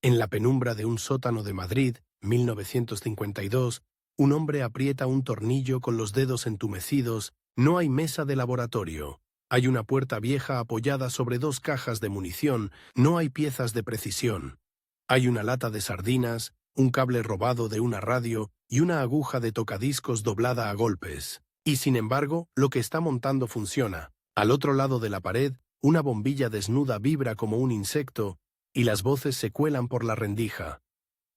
En la penumbra de un sótano de Madrid, 1952, un hombre aprieta un tornillo con los dedos entumecidos. No hay mesa de laboratorio. Hay una puerta vieja apoyada sobre dos cajas de munición. No hay piezas de precisión. Hay una lata de sardinas, un cable robado de una radio y una aguja de tocadiscos doblada a golpes. Y sin embargo, lo que está montando funciona. Al otro lado de la pared, una bombilla desnuda vibra como un insecto, y las voces se cuelan por la rendija.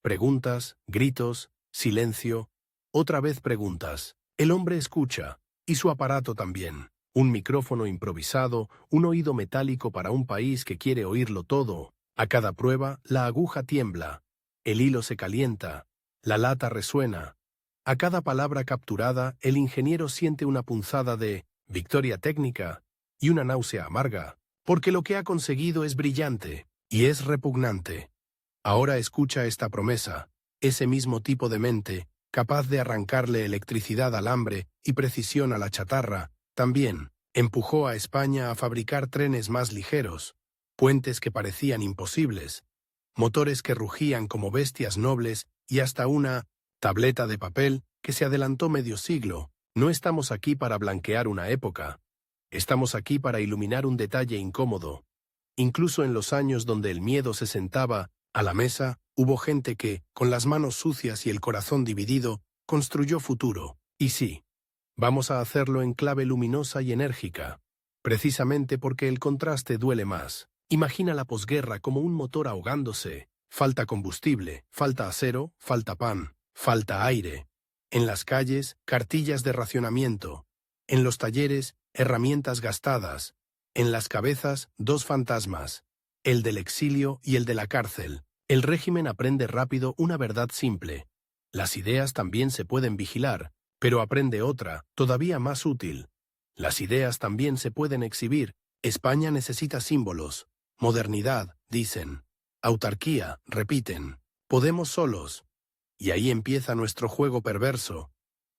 Preguntas, gritos, silencio, otra vez preguntas. El hombre escucha, y su aparato también. Un micrófono improvisado, un oído metálico para un país que quiere oírlo todo. A cada prueba, la aguja tiembla, el hilo se calienta, la lata resuena. A cada palabra capturada, el ingeniero siente una punzada de victoria técnica y una náusea amarga, porque lo que ha conseguido es brillante y es repugnante. Ahora escucha esta promesa, ese mismo tipo de mente, capaz de arrancarle electricidad al hambre y precisión a la chatarra, también empujó a España a fabricar trenes más ligeros, puentes que parecían imposibles, motores que rugían como bestias nobles y hasta una tableta de papel que se adelantó medio siglo. No estamos aquí para blanquear una época. Estamos aquí para iluminar un detalle incómodo. Incluso en los años donde el miedo se sentaba a la mesa, hubo gente que, con las manos sucias y el corazón dividido, construyó futuro. Y sí, vamos a hacerlo en clave luminosa y enérgica, precisamente porque el contraste duele más. Imagina la posguerra como un motor ahogándose. Falta combustible, falta acero, falta pan, falta aire. En las calles, cartillas de racionamiento. En los talleres, herramientas gastadas. En las cabezas, dos fantasmas. El del exilio y el de la cárcel. El régimen aprende rápido una verdad simple. Las ideas también se pueden vigilar, pero aprende otra, todavía más útil. Las ideas también se pueden exhibir. España necesita símbolos. Modernidad, dicen. Autarquía, repiten. Podemos solos. Y ahí empieza nuestro juego perverso.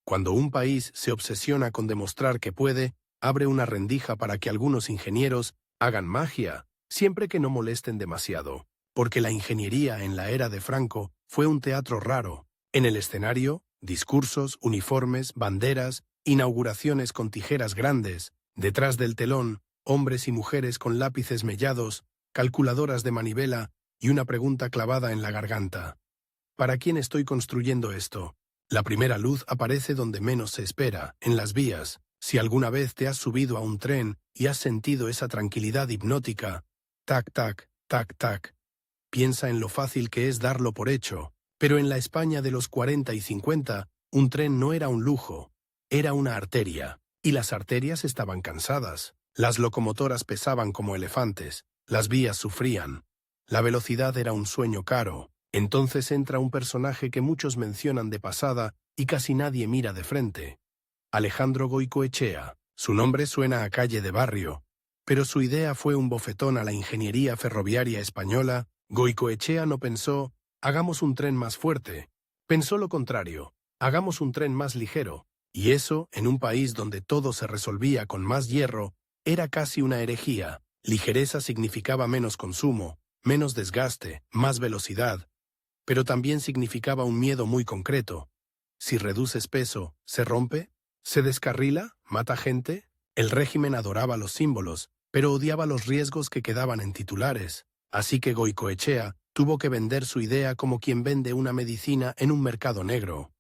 Cuando un país se obsesiona con demostrar que puede, abre una rendija para que algunos ingenieros hagan magia, siempre que no molesten demasiado. Porque la ingeniería en la era de Franco fue un teatro raro. En el escenario, discursos, uniformes, banderas, inauguraciones con tijeras grandes. Detrás del telón, hombres y mujeres con lápices mellados, calculadoras de manivela y una pregunta clavada en la garganta. ¿Para quién estoy construyendo esto? La primera luz aparece donde menos se espera, en las vías. Si alguna vez te has subido a un tren y has sentido esa tranquilidad hipnótica, tac, tac, tac, tac, piensa en lo fácil que es darlo por hecho. Pero en la España de los 40 y 50, un tren no era un lujo, era una arteria. Y las arterias estaban cansadas. Las locomotoras pesaban como elefantes. Las vías sufrían. La velocidad era un sueño caro. Entonces entra un personaje que muchos mencionan de pasada y casi nadie mira de frente. Alejandro Goicoechea. Su nombre suena a calle de barrio, pero su idea fue un bofetón a la ingeniería ferroviaria española. Goicoechea no pensó, hagamos un tren más fuerte. Pensó lo contrario, hagamos un tren más ligero. Y eso, en un país donde todo se resolvía con más hierro, era casi una herejía. Ligereza significaba menos consumo, menos desgaste, más velocidad. Pero también significaba un miedo muy concreto. Si reduces peso, ¿se rompe? ¿Se descarrila? ¿Mata gente? El régimen adoraba los símbolos, pero odiaba los riesgos que quedaban en titulares. Así que Goicoechea tuvo que vender su idea como quien vende una medicina en un mercado negro.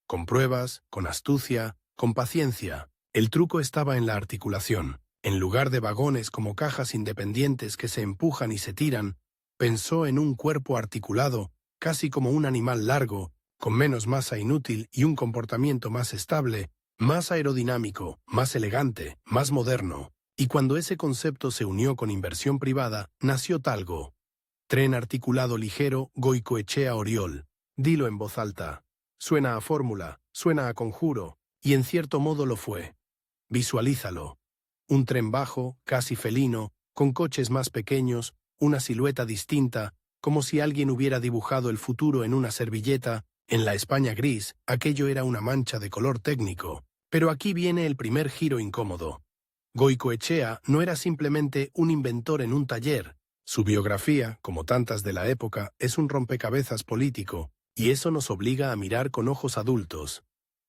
Con pruebas, con astucia, con paciencia. El truco estaba en la articulación. En lugar de vagones como cajas independientes que se empujan y se tiran, pensó en un cuerpo articulado, casi como un animal largo, con menos masa inútil y un comportamiento más estable, más aerodinámico, más elegante, más moderno. Y cuando ese concepto se unió con inversión privada, nació Talgo. Tren articulado ligero Goicoechea Oriol. Dilo en voz alta. Suena a fórmula, suena a conjuro, y en cierto modo lo fue. Visualízalo. Un tren bajo, casi felino, con coches más pequeños, una silueta distinta, como si alguien hubiera dibujado el futuro en una servilleta. En la España gris, aquello era una mancha de color técnico. Pero aquí viene el primer giro incómodo. Goicoechea no era simplemente un inventor en un taller, Su biografía, como tantas de la época, es un rompecabezas político, y eso nos obliga a mirar con ojos adultos.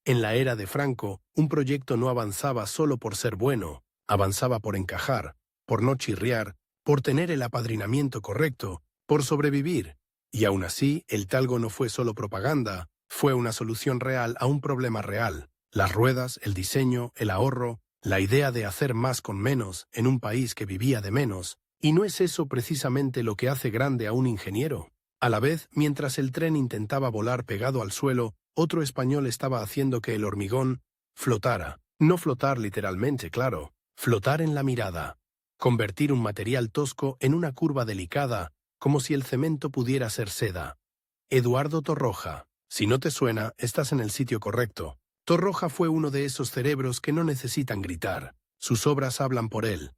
En la era de Franco, un proyecto no avanzaba solo por ser bueno, avanzaba por encajar, por no chirriar, por tener el apadrinamiento correcto, por sobrevivir. Y aún así, el talgo no fue solo propaganda, fue una solución real a un problema real. Las ruedas, el diseño, el ahorro, la idea de hacer más con menos en un país que vivía de menos. ¿Y no es eso precisamente lo que hace grande a un ingeniero? A la vez, mientras el tren intentaba volar pegado al suelo, otro español estaba haciendo que el hormigón flotara. No flotar literalmente, claro, flotar en la mirada. Convertir un material tosco en una curva delicada, como si el cemento pudiera ser seda. Eduardo Torroja. Si no te suena, estás en el sitio correcto. Torroja fue uno de esos cerebros que no necesitan gritar. Sus obras hablan por él.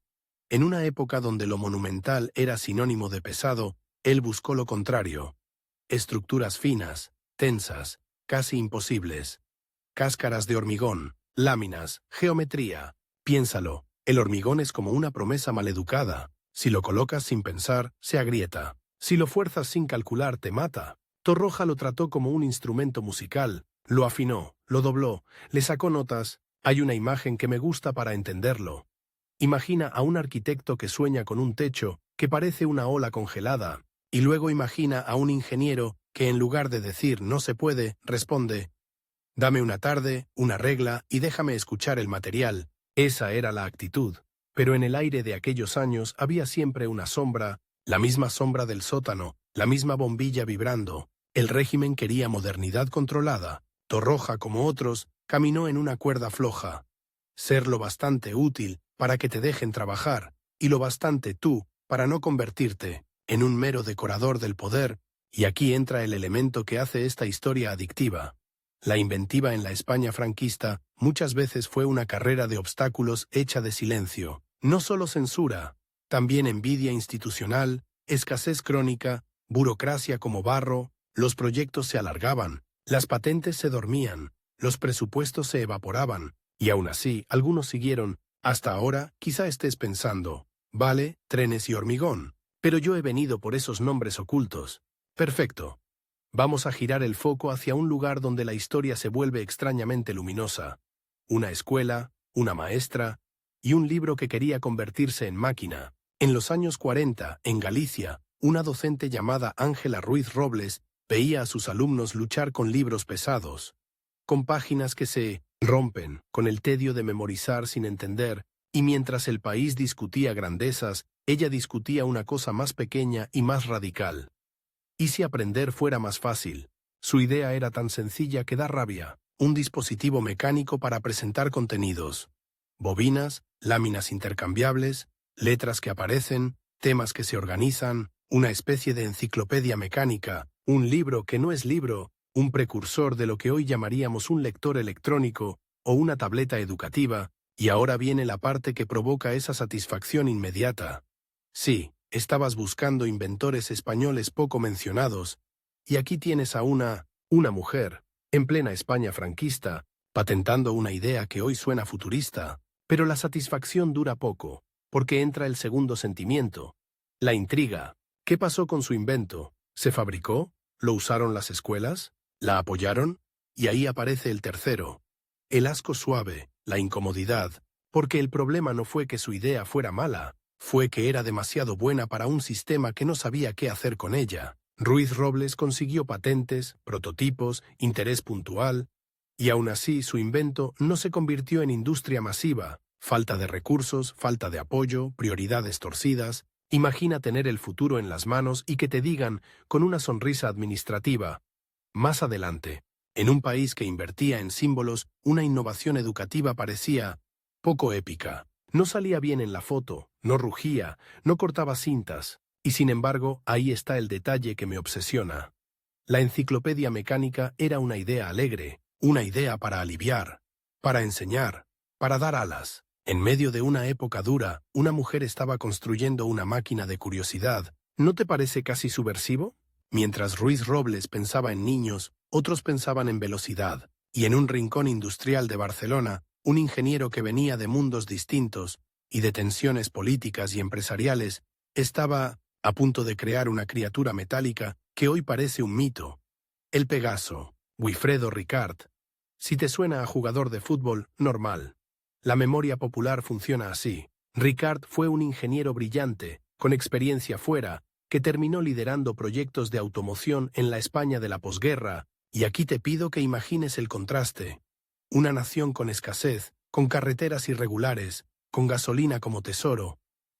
En una época donde lo monumental era sinónimo de pesado, él buscó lo contrario. Estructuras finas, tensas, casi imposibles. Cáscaras de hormigón, láminas, geometría. Piénsalo, el hormigón es como una promesa maleducada. Si lo colocas sin pensar, se agrieta. Si lo fuerzas sin calcular, te mata. Torroja lo trató como un instrumento musical, lo afinó, lo dobló, le sacó notas. Hay una imagen que me gusta para entenderlo. Imagina a un arquitecto que sueña con un techo que parece una ola congelada, y luego imagina a un ingeniero que en lugar de decir no se puede, responde: dame una tarde, una regla y déjame escuchar el material. Esa era la actitud. Pero en el aire de aquellos años había siempre una sombra, la misma sombra del sótano, la misma bombilla vibrando. El régimen quería modernidad controlada. Torroja, como otros, caminó en una cuerda floja. Ser lo bastante útil para que te dejen trabajar, y lo bastante tú para no convertirte en un mero decorador del poder, y aquí entra el elemento que hace esta historia adictiva. La inventiva en la España franquista muchas veces fue una carrera de obstáculos hecha de silencio. No solo censura, también envidia institucional, escasez crónica, burocracia como barro. Los proyectos se alargaban, las patentes se dormían, los presupuestos se evaporaban, y aún así algunos siguieron. Hasta ahora quizá estés pensando: vale, trenes y hormigón, pero yo he venido por esos nombres ocultos. Perfecto. Vamos a girar el foco hacia un lugar donde la historia se vuelve extrañamente luminosa. Una escuela, una maestra y un libro que quería convertirse en máquina. En los años 40, en Galicia, una docente llamada Ángela Ruiz Robles veía a sus alumnos luchar con libros pesados, con páginas que se rompen, con el tedio de memorizar sin entender, y mientras el país discutía grandezas, ella discutía una cosa más pequeña y más radical. ¿Y si aprender fuera más fácil? Su idea era tan sencilla que da rabia. Un dispositivo mecánico para presentar contenidos. Bobinas, láminas intercambiables, letras que aparecen, temas que se organizan, una especie de enciclopedia mecánica, un libro que no es libro, un precursor de lo que hoy llamaríamos un lector electrónico o una tableta educativa, y ahora viene la parte que provoca esa satisfacción inmediata. Sí, estabas buscando inventores españoles poco mencionados, y aquí tienes a una mujer, en plena España franquista, patentando una idea que hoy suena futurista, pero la satisfacción dura poco, porque entra el segundo sentimiento, la intriga. ¿Qué pasó con su invento? ¿Se fabricó? ¿Lo usaron las escuelas? ¿La apoyaron? Y ahí aparece el tercero. El asco suave, la incomodidad, porque el problema no fue que su idea fuera mala, fue que era demasiado buena para un sistema que no sabía qué hacer con ella. Ruiz Robles consiguió patentes, prototipos, interés puntual, y aún así su invento no se convirtió en industria masiva. Falta de recursos, falta de apoyo, prioridades torcidas. Imagina tener el futuro en las manos y que te digan, con una sonrisa administrativa: más adelante, en un país que invertía en símbolos, una innovación educativa parecía poco épica. No salía bien en la foto, no rugía, no cortaba cintas, y sin embargo, ahí está el detalle que me obsesiona. La enciclopedia mecánica era una idea alegre, una idea para aliviar, para enseñar, para dar alas. En medio de una época dura, una mujer estaba construyendo una máquina de curiosidad. ¿No te parece casi subversivo? Mientras Ruiz Robles pensaba en niños, otros pensaban en velocidad, y en un rincón industrial de Barcelona, un ingeniero que venía de mundos distintos y de tensiones políticas y empresariales estaba a punto de crear una criatura metálica que hoy parece un mito. El Pegaso, Wilfredo Ricard. Si te suena a jugador de fútbol, normal. La memoria popular funciona así. Ricard fue un ingeniero brillante, con experiencia fuera, que terminó liderando proyectos de automoción en la España de la posguerra, y aquí te pido que imagines el contraste. Una nación con escasez, con carreteras irregulares, con gasolina como tesoro,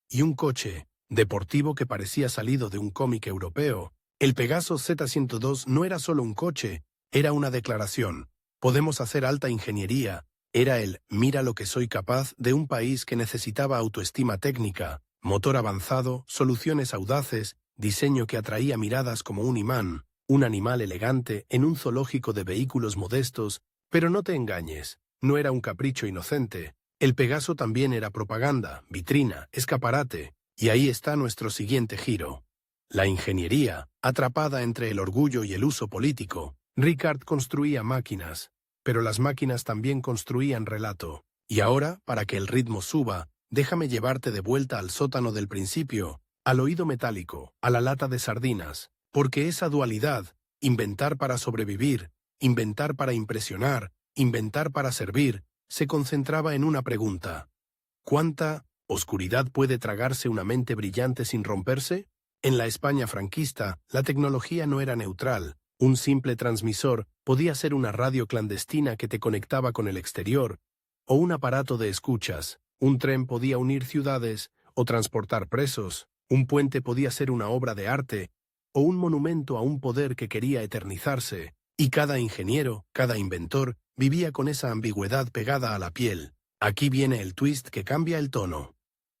y un coche deportivo que parecía salido de un cómic europeo. El Pegaso Z102 no era solo un coche, era una declaración. Podemos hacer alta ingeniería. Era el «mira lo que soy capaz» de un país que necesitaba autoestima técnica, motor avanzado, soluciones audaces, diseño que atraía miradas como un imán, un animal elegante en un zoológico de vehículos modestos. Pero no te engañes, no era un capricho inocente. El Pegaso también era propaganda, vitrina, escaparate. Y ahí está nuestro siguiente giro. La ingeniería, atrapada entre el orgullo y el uso político. Ricard construía máquinas, pero las máquinas también construían relato. Y ahora, para que el ritmo suba, déjame llevarte de vuelta al sótano del principio, al oído metálico, a la lata de sardinas, porque esa dualidad, inventar para sobrevivir, inventar para impresionar, inventar para servir, se concentraba en una pregunta. ¿Cuánta oscuridad puede tragarse una mente brillante sin romperse? En la España franquista, la tecnología no era neutral. Un simple transmisor podía ser una radio clandestina que te conectaba con el exterior, o un aparato de escuchas. Un tren podía unir ciudades o transportar presos. Un puente podía ser una obra de arte o un monumento a un poder que quería eternizarse. Y cada ingeniero, cada inventor, vivía con esa ambigüedad pegada a la piel. Aquí viene el twist que cambia el tono.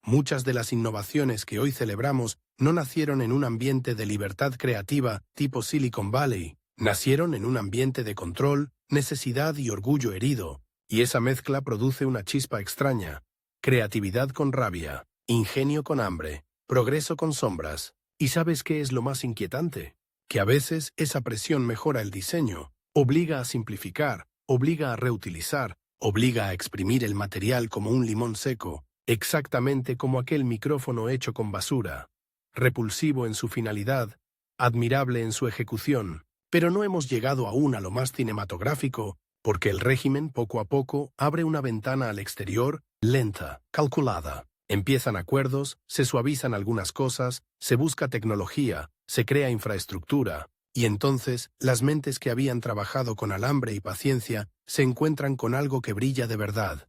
Muchas de las innovaciones que hoy celebramos no nacieron en un ambiente de libertad creativa tipo Silicon Valley. Nacieron en un ambiente de control, necesidad y orgullo herido. Y esa mezcla produce una chispa extraña. Creatividad con rabia, ingenio con hambre, progreso con sombras. ¿Y sabes qué es lo más inquietante? Que a veces esa presión mejora el diseño, obliga a simplificar, obliga a reutilizar, obliga a exprimir el material como un limón seco, exactamente como aquel micrófono hecho con basura. Repulsivo en su finalidad, admirable en su ejecución, pero no hemos llegado aún a lo más cinematográfico, porque el régimen poco a poco abre una ventana al exterior, lenta, calculada. Empiezan acuerdos, se suavizan algunas cosas, se busca tecnología, se crea infraestructura, y entonces las mentes que habían trabajado con alambre y paciencia se encuentran con algo que brilla de verdad.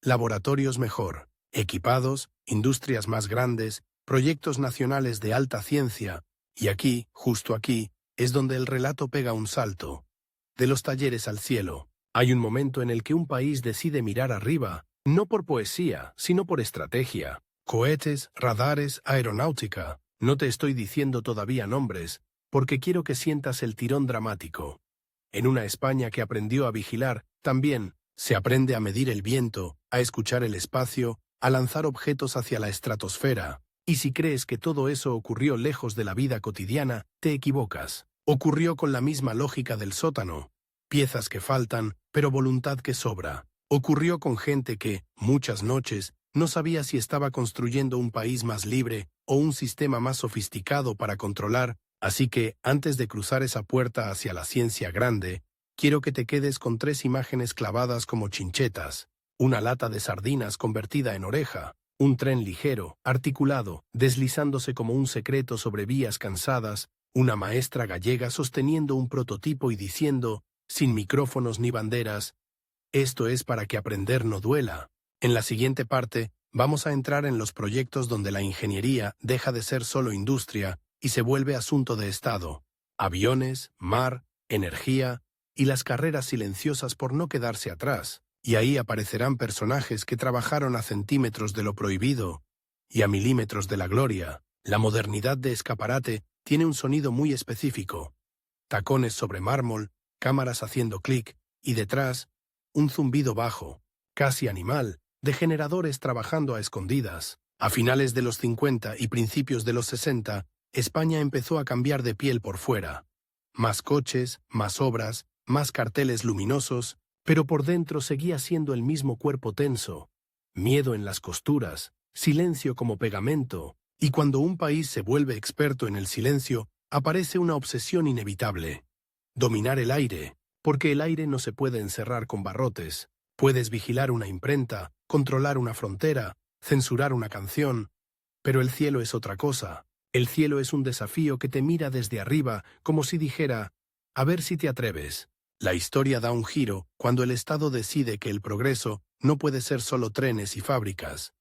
Laboratorios mejor, equipados, industrias más grandes, proyectos nacionales de alta ciencia, y aquí, justo aquí, es donde el relato pega un salto. De los talleres al cielo, hay un momento en el que un país decide mirar arriba, no por poesía, sino por estrategia. Cohetes, radares, aeronáutica. No te estoy diciendo todavía nombres, porque quiero que sientas el tirón dramático. En una España que aprendió a vigilar, también se aprende a medir el viento, a escuchar el espacio, a lanzar objetos hacia la estratosfera. Y si crees que todo eso ocurrió lejos de la vida cotidiana, te equivocas. Ocurrió con la misma lógica del sótano. Piezas que faltan, pero voluntad que sobra. Ocurrió con gente que, muchas noches, no sabía si estaba construyendo un país más libre o un sistema más sofisticado para controlar. Así que, antes de cruzar esa puerta hacia la ciencia grande, quiero que te quedes con 3 imágenes clavadas como chinchetas. Una lata de sardinas convertida en oreja, un tren ligero, articulado, deslizándose como un secreto sobre vías cansadas, una maestra gallega sosteniendo un prototipo y diciendo, sin micrófonos ni banderas, «Esto es para que aprender no duela». En la siguiente parte, vamos a entrar en los proyectos donde la ingeniería deja de ser solo industria y se vuelve asunto de Estado. Aviones, mar, energía y las carreras silenciosas por no quedarse atrás. Y ahí aparecerán personajes que trabajaron a centímetros de lo prohibido y a milímetros de la gloria. La modernidad de escaparate tiene un sonido muy específico. Tacones sobre mármol, cámaras haciendo clic, y detrás, un zumbido bajo, casi animal, de generadores trabajando a escondidas. A finales de los 50 y principios de los 60, España empezó a cambiar de piel por fuera. Más coches, más obras, más carteles luminosos, pero por dentro seguía siendo el mismo cuerpo tenso. Miedo en las costuras, silencio como pegamento, Y cuando un país se vuelve experto en el silencio, aparece una obsesión inevitable. Dominar el aire, porque el aire no se puede encerrar con barrotes. Puedes vigilar una imprenta, controlar una frontera, censurar una canción, pero el cielo es otra cosa. El cielo es un desafío que te mira desde arriba, como si dijera, a ver si te atreves. La historia da un giro cuando el Estado decide que el progreso no puede ser solo trenes y fábricas.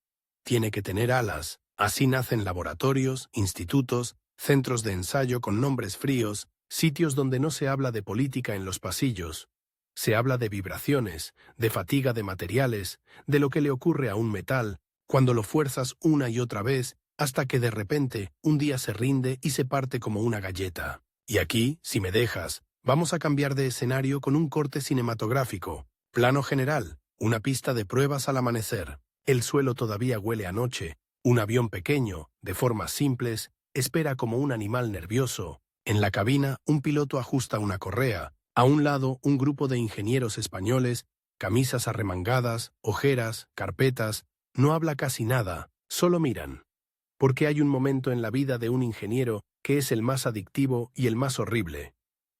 Tiene que tener alas. Así nacen laboratorios, institutos, centros de ensayo con nombres fríos, sitios donde no se habla de política en los pasillos. Se habla de vibraciones, de fatiga de materiales, de lo que le ocurre a un metal, cuando lo fuerzas una y otra vez, hasta que de repente un día se rinde y se parte como una galleta. Y aquí, si me dejas, vamos a cambiar de escenario con un corte cinematográfico. Plano general, una pista de pruebas al amanecer. El suelo todavía huele a noche. Un avión pequeño, de formas simples, espera como un animal nervioso. En la cabina, un piloto ajusta una correa. A un lado, un grupo de ingenieros españoles, camisas arremangadas, ojeras, carpetas. No habla casi nada, solo miran. Porque hay un momento en la vida de un ingeniero que es el más adictivo y el más horrible.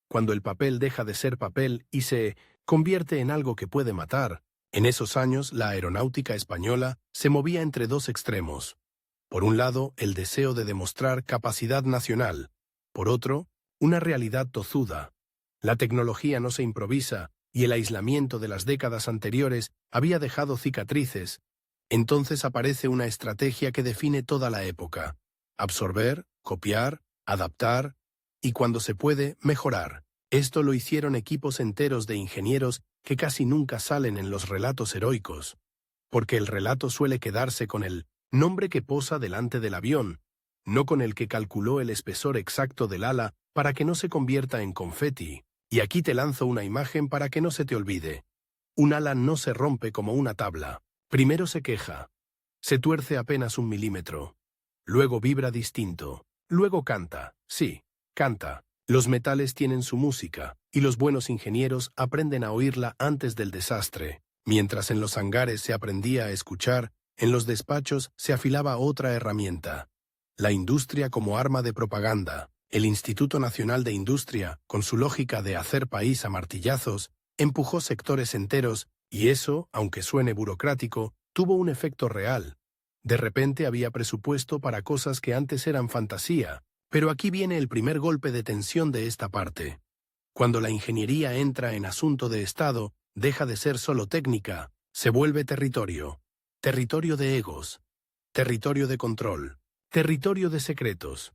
Cuando el papel deja de ser papel y se convierte en algo que puede matar. En esos años, la aeronáutica española se movía entre dos extremos. Por un lado, el deseo de demostrar capacidad nacional. Por otro, una realidad tozuda. La tecnología no se improvisa y el aislamiento de las décadas anteriores había dejado cicatrices. Entonces aparece una estrategia que define toda la época. Absorber, copiar, adaptar y, cuando se puede, mejorar. Esto lo hicieron equipos enteros de ingenieros que casi nunca salen en los relatos heroicos, porque el relato suele quedarse con el nombre que posa delante del avión, no con el que calculó el espesor exacto del ala para que no se convierta en confeti. Y aquí te lanzo una imagen para que no se te olvide. Un ala no se rompe como una tabla. Primero se queja. Se tuerce apenas 1 milímetro. Luego vibra distinto. Luego canta. Sí, canta. Los metales tienen su música, y los buenos ingenieros aprenden a oírla antes del desastre. Mientras en los hangares se aprendía a escuchar, en los despachos se afilaba otra herramienta. La industria como arma de propaganda. El Instituto Nacional de Industria, con su lógica de hacer país a martillazos, empujó sectores enteros, y eso, aunque suene burocrático, tuvo un efecto real. De repente había presupuesto para cosas que antes eran fantasía. Pero aquí viene el primer golpe de tensión de esta parte. Cuando la ingeniería entra en asunto de Estado, deja de ser solo técnica, se vuelve territorio. Territorio de egos. Territorio de control. Territorio de secretos.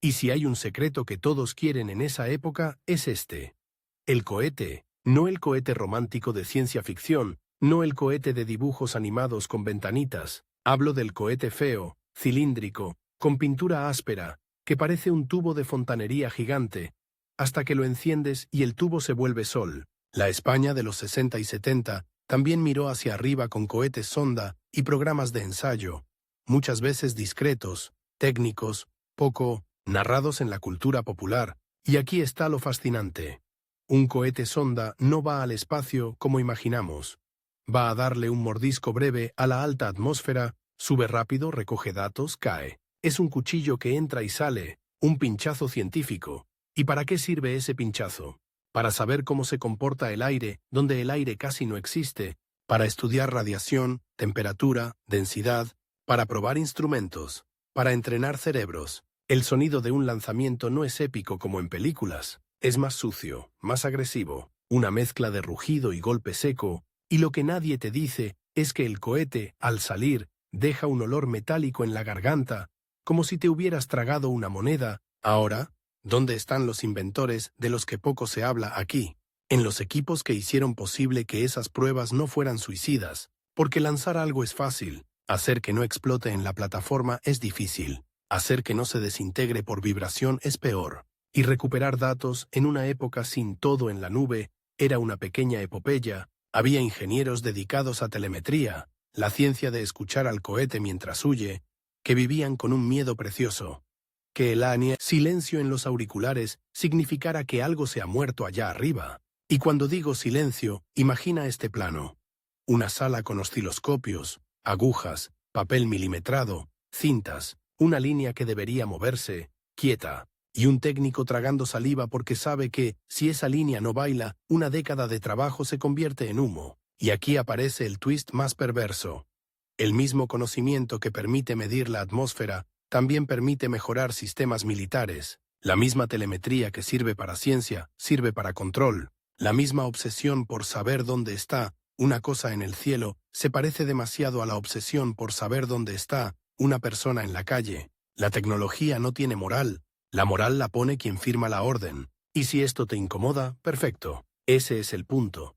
Y si hay un secreto que todos quieren en esa época, es este. El cohete, no el cohete romántico de ciencia ficción, no el cohete de dibujos animados con ventanitas. Hablo del cohete feo, cilíndrico, con pintura áspera, que parece un tubo de fontanería gigante, hasta que lo enciendes y el tubo se vuelve sol. La España de los 60 y 70 también miró hacia arriba con cohetes sonda y programas de ensayo, muchas veces discretos, técnicos, poco narrados en la cultura popular. Y aquí está lo fascinante. Un cohete sonda no va al espacio como imaginamos. Va a darle un mordisco breve a la alta atmósfera, sube rápido, recoge datos, cae. Es un cuchillo que entra y sale, un pinchazo científico. ¿Y para qué sirve ese pinchazo? Para saber cómo se comporta el aire, donde el aire casi no existe, para estudiar radiación, temperatura, densidad, para probar instrumentos, para entrenar cerebros. El sonido de un lanzamiento no es épico como en películas, es más sucio, más agresivo, una mezcla de rugido y golpe seco, y lo que nadie te dice es que el cohete, al salir, deja un olor metálico en la garganta, como si te hubieras tragado una moneda. Ahora, ¿dónde están los inventores de los que poco se habla aquí? En los equipos que hicieron posible que esas pruebas no fueran suicidas, porque lanzar algo es fácil, hacer que no explote en la plataforma es difícil, hacer que no se desintegre por vibración es peor, y recuperar datos en una época sin todo en la nube era una pequeña epopeya. Había ingenieros dedicados a telemetría, la ciencia de escuchar al cohete mientras huye, que vivían con un miedo precioso. Que el silencio en los auriculares significara que algo se ha muerto allá arriba. Y cuando digo silencio, imagina este plano. Una sala con osciloscopios, agujas, papel milimetrado, cintas, una línea que debería moverse, quieta, y un técnico tragando saliva porque sabe que, si esa línea no baila, una década de trabajo se convierte en humo. Y aquí aparece el twist más perverso. El mismo conocimiento que permite medir la atmósfera, también permite mejorar sistemas militares. La misma telemetría que sirve para ciencia, sirve para control. La misma obsesión por saber dónde está una cosa en el cielo, se parece demasiado a la obsesión por saber dónde está una persona en la calle. La tecnología no tiene moral. La moral la pone quien firma la orden. Y si esto te incomoda, perfecto. Ese es el punto.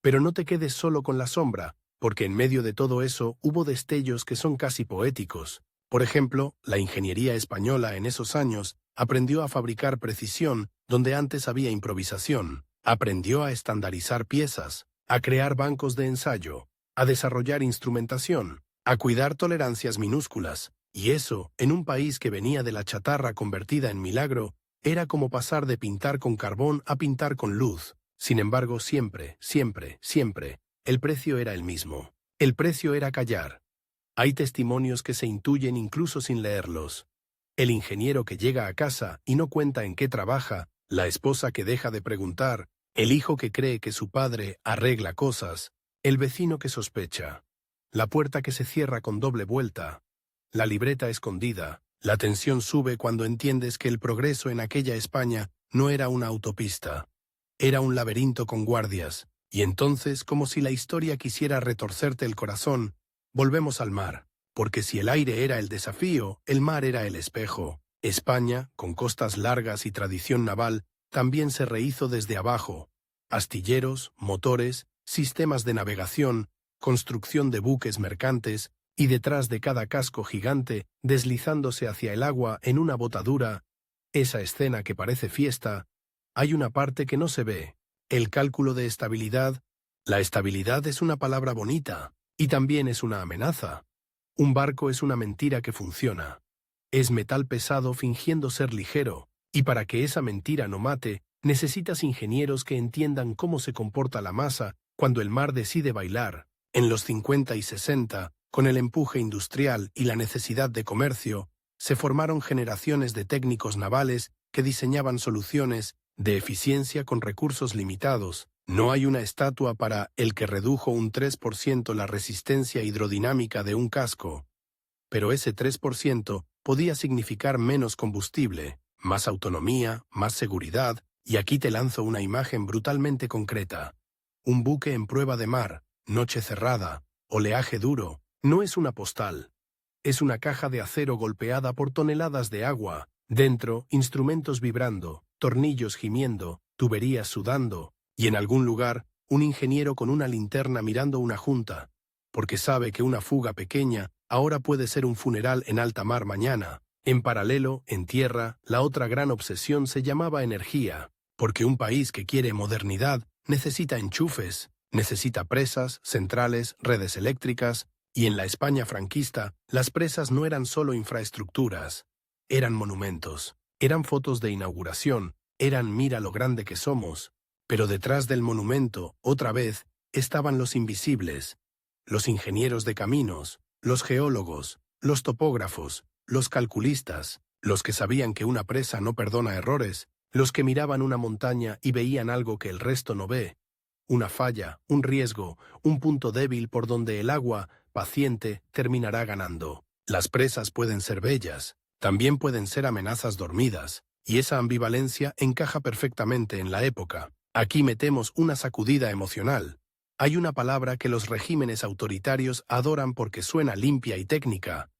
Pero no te quedes solo con la sombra, porque en medio de todo eso hubo destellos que son casi poéticos. Por ejemplo, la ingeniería española en esos años aprendió a fabricar precisión donde antes había improvisación, aprendió a estandarizar piezas, a crear bancos de ensayo, a desarrollar instrumentación, a cuidar tolerancias minúsculas, y eso, en un país que venía de la chatarra convertida en milagro, era como pasar de pintar con carbón a pintar con luz. Sin embargo, siempre, el precio era el mismo. El precio era callar. Hay testimonios que se intuyen incluso sin leerlos. El ingeniero que llega a casa y no cuenta en qué trabaja, la esposa que deja de preguntar, el hijo que cree que su padre arregla cosas, el vecino que sospecha, la puerta que se cierra con doble vuelta, la libreta escondida. La tensión sube cuando entiendes que el progreso en aquella España no era una autopista. Era un laberinto con guardias, y entonces, como si la historia quisiera retorcerte el corazón, volvemos al mar, porque si el aire era el desafío, el mar era el espejo. España, con costas largas y tradición naval, también se rehizo desde abajo. Astilleros, motores, sistemas de navegación, construcción de buques mercantes, y detrás de cada casco gigante, deslizándose hacia el agua en una botadura, esa escena que parece fiesta, hay una parte que no se ve, el cálculo de estabilidad. La estabilidad es una palabra bonita, y también es una amenaza. Un barco es una mentira que funciona. Es metal pesado fingiendo ser ligero, y para que esa mentira no mate, necesitas ingenieros que entiendan cómo se comporta la masa cuando el mar decide bailar. En los 50 y 60, con el empuje industrial y la necesidad de comercio, se formaron generaciones de técnicos navales que diseñaban soluciones de eficiencia con recursos limitados. No hay una estatua para el que redujo un 3% la resistencia hidrodinámica de un casco. Pero ese 3% podía significar menos combustible, más autonomía, más seguridad, y aquí te lanzo una imagen brutalmente concreta. Un buque en prueba de mar, noche cerrada, oleaje duro, no es una postal. Es una caja de acero golpeada por toneladas de agua, dentro, instrumentos vibrando, tornillos gimiendo, tuberías sudando, y en algún lugar, un ingeniero con una linterna mirando una junta, porque sabe que una fuga pequeña ahora puede ser un funeral en alta mar mañana. En paralelo, en tierra, la otra gran obsesión se llamaba energía, porque un país que quiere modernidad necesita enchufes, necesita presas, centrales, redes eléctricas, y en la España franquista, las presas no eran solo infraestructuras, eran monumentos, eran fotos de inauguración, eran mira lo grande que somos, pero detrás del monumento, otra vez, estaban los invisibles, los ingenieros de caminos, los geólogos, los topógrafos, los calculistas, los que sabían que una presa no perdona errores, los que miraban una montaña y veían algo que el resto no ve, una falla, un riesgo, un punto débil por donde el agua, paciente, terminará ganando. Las presas pueden ser bellas, también pueden ser amenazas dormidas, y esa ambivalencia encaja perfectamente en la época. Aquí metemos una sacudida emocional. Hay una palabra que los regímenes autoritarios adoran porque suena limpia y técnica: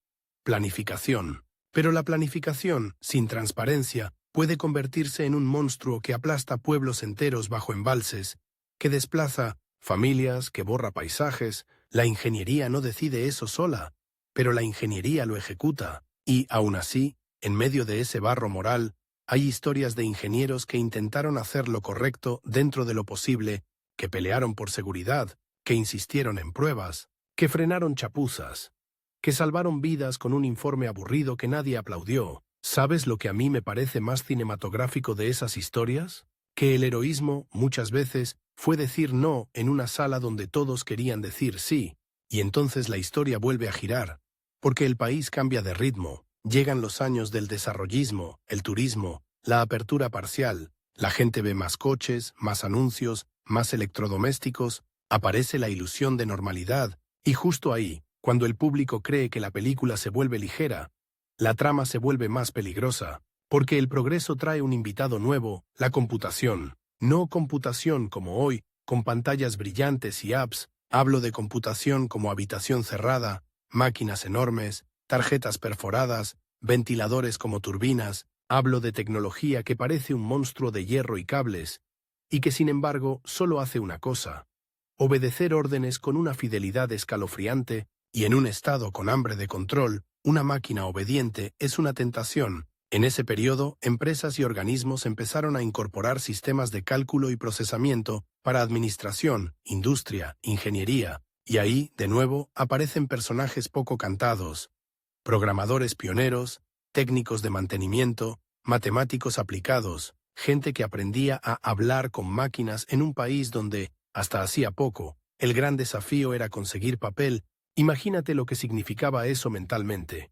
planificación. Pero la planificación, sin transparencia, puede convertirse en un monstruo que aplasta pueblos enteros bajo embalses, que desplaza familias, que borra paisajes. La ingeniería no decide eso sola, pero la ingeniería lo ejecuta. Y, aún así, en medio de ese barro moral, hay historias de ingenieros que intentaron hacer lo correcto dentro de lo posible, que pelearon por seguridad, que insistieron en pruebas, que frenaron chapuzas, que salvaron vidas con un informe aburrido que nadie aplaudió. ¿Sabes lo que a mí me parece más cinematográfico de esas historias? Que el heroísmo, muchas veces, fue decir no en una sala donde todos querían decir sí, y entonces la historia vuelve a girar, porque el país cambia de ritmo, Llegan los años del desarrollismo, el turismo, la apertura parcial, la gente ve más coches, más anuncios, más electrodomésticos, aparece la ilusión de normalidad, y justo ahí, cuando el público cree que la película se vuelve ligera, la trama se vuelve más peligrosa, porque el progreso trae un invitado nuevo, la computación. No computación como hoy, con pantallas brillantes y apps, hablo de computación como habitación cerrada, máquinas enormes, tarjetas perforadas, ventiladores como turbinas, hablo de tecnología que parece un monstruo de hierro y cables, y que sin embargo solo hace una cosa: obedecer órdenes con una fidelidad escalofriante, y en un estado con hambre de control, una máquina obediente es una tentación. En ese periodo, empresas y organismos empezaron a incorporar sistemas de cálculo y procesamiento para administración, industria, ingeniería, y ahí, de nuevo, aparecen personajes poco cantados: programadores pioneros, técnicos de mantenimiento, matemáticos aplicados, gente que aprendía a hablar con máquinas en un país donde, hasta hacía poco, el gran desafío era conseguir papel. Imagínate lo que significaba eso mentalmente.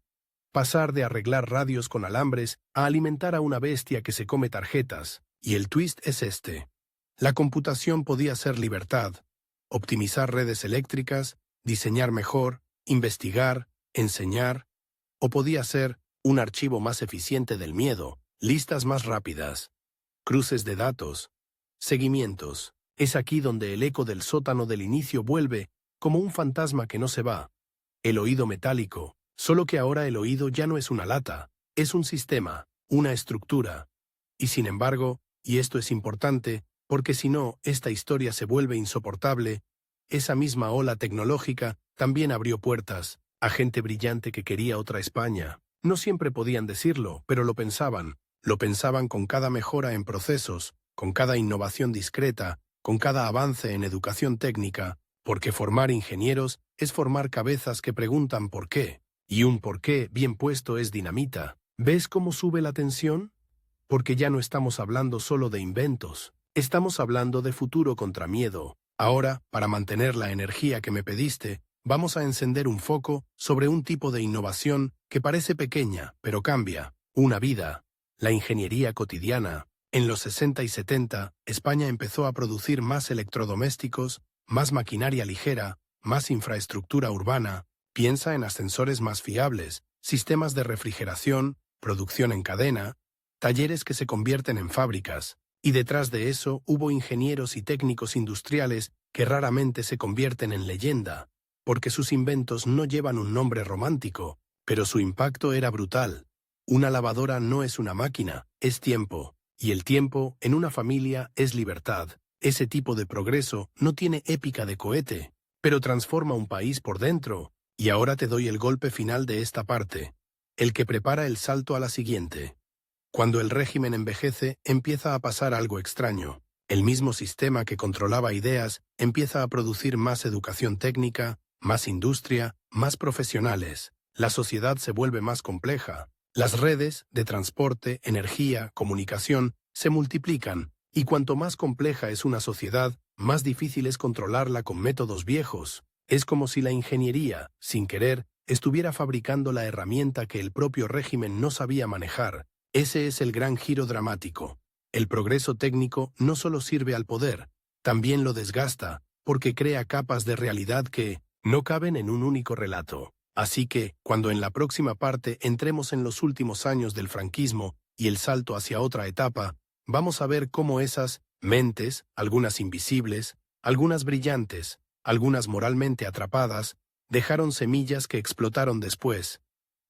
Pasar de arreglar radios con alambres a alimentar a una bestia que se come tarjetas, y el twist es este. La computación podía ser libertad, optimizar redes eléctricas, diseñar mejor, investigar, enseñar, o podía ser un archivo más eficiente del miedo, listas más rápidas, cruces de datos, seguimientos. Es aquí donde el eco del sótano del inicio vuelve, como un fantasma que no se va. El oído metálico, solo que ahora el oído ya no es una lata, es un sistema, una estructura. Y sin embargo, y esto es importante, porque si no, esta historia se vuelve insoportable, esa misma ola tecnológica también abrió puertas a gente brillante que quería otra España. No siempre podían decirlo, pero lo pensaban con cada mejora en procesos, con cada innovación discreta, con cada avance en educación técnica, porque formar ingenieros es formar cabezas que preguntan por qué, y un por qué bien puesto es dinamita. ¿Ves cómo sube la tensión? Porque ya no estamos hablando solo de inventos, estamos hablando de futuro contra miedo. Ahora, para mantener la energía que me pediste, vamos a encender un foco sobre un tipo de innovación que parece pequeña, pero cambia una vida: la ingeniería cotidiana. En los 60 y 70, España empezó a producir más electrodomésticos, más maquinaria ligera, más infraestructura urbana. Piensa en ascensores más fiables, sistemas de refrigeración, producción en cadena, talleres que se convierten en fábricas. Y detrás de eso hubo ingenieros y técnicos industriales que raramente se convierten en leyenda, porque sus inventos no llevan un nombre romántico, pero su impacto era brutal. Una lavadora no es una máquina, es tiempo. Y el tiempo, en una familia, es libertad. Ese tipo de progreso no tiene épica de cohete, pero transforma un país por dentro. Y ahora te doy el golpe final de esta parte, el que prepara el salto a la siguiente. Cuando el régimen envejece, empieza a pasar algo extraño. El mismo sistema que controlaba ideas empieza a producir más educación técnica, más industria, más profesionales. La sociedad se vuelve más compleja. Las redes de transporte, energía, comunicación se multiplican, y cuanto más compleja es una sociedad, más difícil es controlarla con métodos viejos. Es como si la ingeniería, sin querer, estuviera fabricando la herramienta que el propio régimen no sabía manejar. Ese es el gran giro dramático. El progreso técnico no solo sirve al poder, también lo desgasta, porque crea capas de realidad que no caben en un único relato. Así que, cuando en la próxima parte entremos en los últimos años del franquismo y el salto hacia otra etapa, vamos a ver cómo esas mentes, algunas invisibles, algunas brillantes, algunas moralmente atrapadas, dejaron semillas que explotaron después,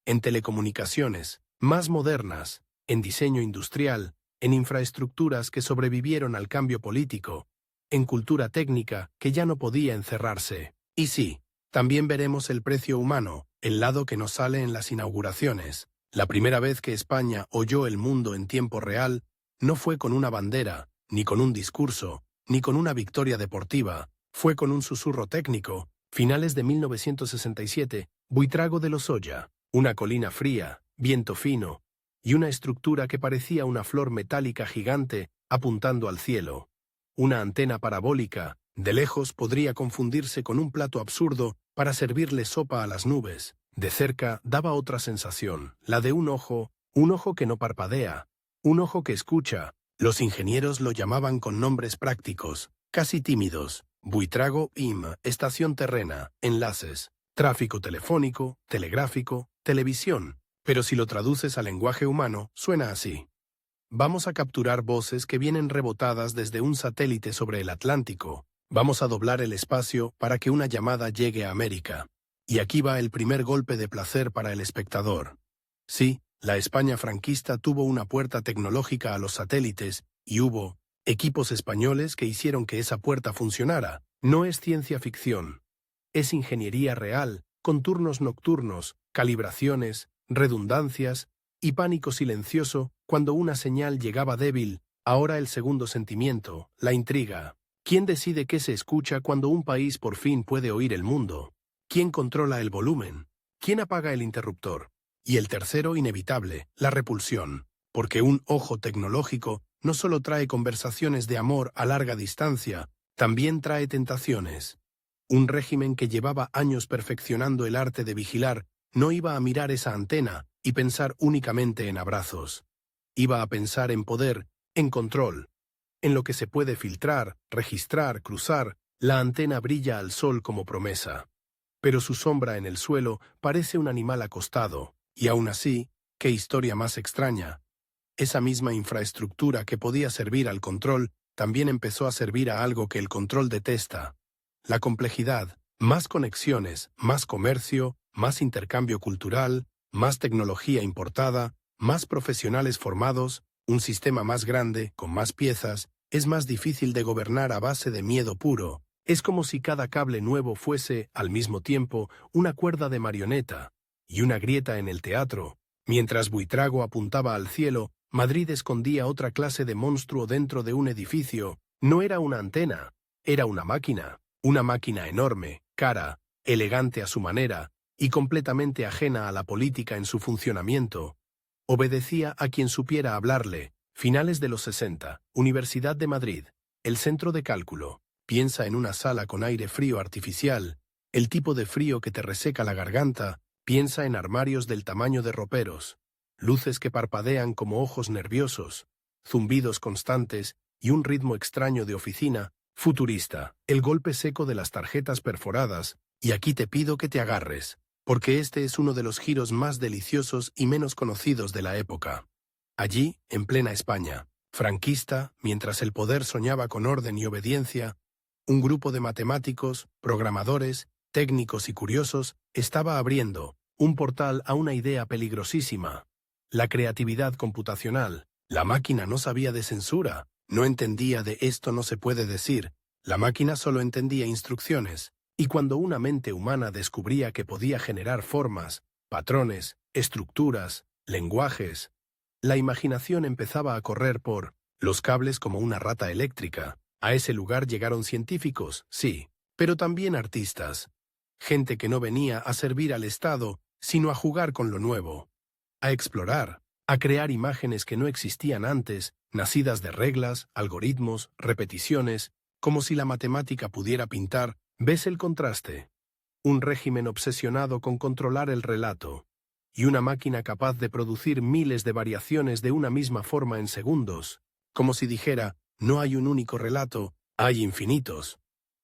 en telecomunicaciones, más modernas, en diseño industrial, en infraestructuras que sobrevivieron al cambio político, en cultura técnica que ya no podía encerrarse. Y sí, también veremos el precio humano, el lado que nos sale en las inauguraciones. La primera vez que España oyó el mundo en tiempo real, no fue con una bandera, ni con un discurso, ni con una victoria deportiva, fue con un susurro técnico. Finales de 1967, Buitrago de Lozoya, una colina fría, viento fino, y una estructura que parecía una flor metálica gigante apuntando al cielo. Una antena parabólica, de lejos podría confundirse con un plato absurdo para servirle sopa a las nubes. De cerca daba otra sensación, la de un ojo que no parpadea, un ojo que escucha. Los ingenieros lo llamaban con nombres prácticos, casi tímidos: buitrago, estación terrena, enlaces, tráfico telefónico, telegráfico, televisión. Pero si lo traduces al lenguaje humano, suena así: vamos a capturar voces que vienen rebotadas desde un satélite sobre el Atlántico. Vamos a doblar el espacio para que una llamada llegue a América. Y aquí va el primer golpe de placer para el espectador. Sí, la España franquista tuvo una puerta tecnológica a los satélites, y hubo equipos españoles que hicieron que esa puerta funcionara. No es ciencia ficción. Es ingeniería real, con turnos nocturnos, calibraciones, redundancias y pánico silencioso cuando una señal llegaba débil. Ahora el segundo sentimiento, la intriga. ¿Quién decide qué se escucha cuando un país por fin puede oír el mundo? ¿Quién controla el volumen? ¿Quién apaga el interruptor? Y el tercero, inevitable, la repulsión. Porque un ojo tecnológico no solo trae conversaciones de amor a larga distancia, también trae tentaciones. Un régimen que llevaba años perfeccionando el arte de vigilar no iba a mirar esa antena y pensar únicamente en abrazos. Iba a pensar en poder, en control, en lo que se puede filtrar, registrar, cruzar. La antena brilla al sol como promesa. Pero su sombra en el suelo parece un animal acostado, y aún así, qué historia más extraña. Esa misma infraestructura que podía servir al control también empezó a servir a algo que el control detesta: la complejidad. Más conexiones, más comercio, más intercambio cultural, más tecnología importada, más profesionales formados, un sistema más grande, con más piezas. Es más difícil de gobernar a base de miedo puro. Es como si cada cable nuevo fuese, al mismo tiempo, una cuerda de marioneta y una grieta en el teatro. Mientras Buitrago apuntaba al cielo, Madrid escondía otra clase de monstruo dentro de un edificio. No era una antena, era una máquina enorme, cara, elegante a su manera y completamente ajena a la política en su funcionamiento. Obedecía a quien supiera hablarle. Finales de los 60, Universidad de Madrid, el centro de cálculo. Piensa en una sala con aire frío artificial, el tipo de frío que te reseca la garganta. Piensa en armarios del tamaño de roperos, luces que parpadean como ojos nerviosos, zumbidos constantes y un ritmo extraño de oficina futurista. El golpe seco de las tarjetas perforadas. Y aquí te pido que te agarres, porque este es uno de los giros más deliciosos y menos conocidos de la época. Allí, en plena España franquista, mientras el poder soñaba con orden y obediencia, un grupo de matemáticos, programadores, técnicos y curiosos estaba abriendo un portal a una idea peligrosísima: la creatividad computacional. La máquina no sabía de censura, no entendía de esto no se puede decir. La máquina solo entendía instrucciones, y cuando una mente humana descubría que podía generar formas, patrones, estructuras, lenguajes, la imaginación empezaba a correr por los cables como una rata eléctrica. A ese lugar llegaron científicos, sí, pero también artistas. Gente que no venía a servir al Estado, sino a jugar con lo nuevo, a explorar, a crear imágenes que no existían antes, nacidas de reglas, algoritmos, repeticiones, como si la matemática pudiera pintar. ¿Ves el contraste? Un régimen obsesionado con controlar el relato, y una máquina capaz de producir miles de variaciones de una misma forma en segundos, como si dijera: no hay un único relato, hay infinitos.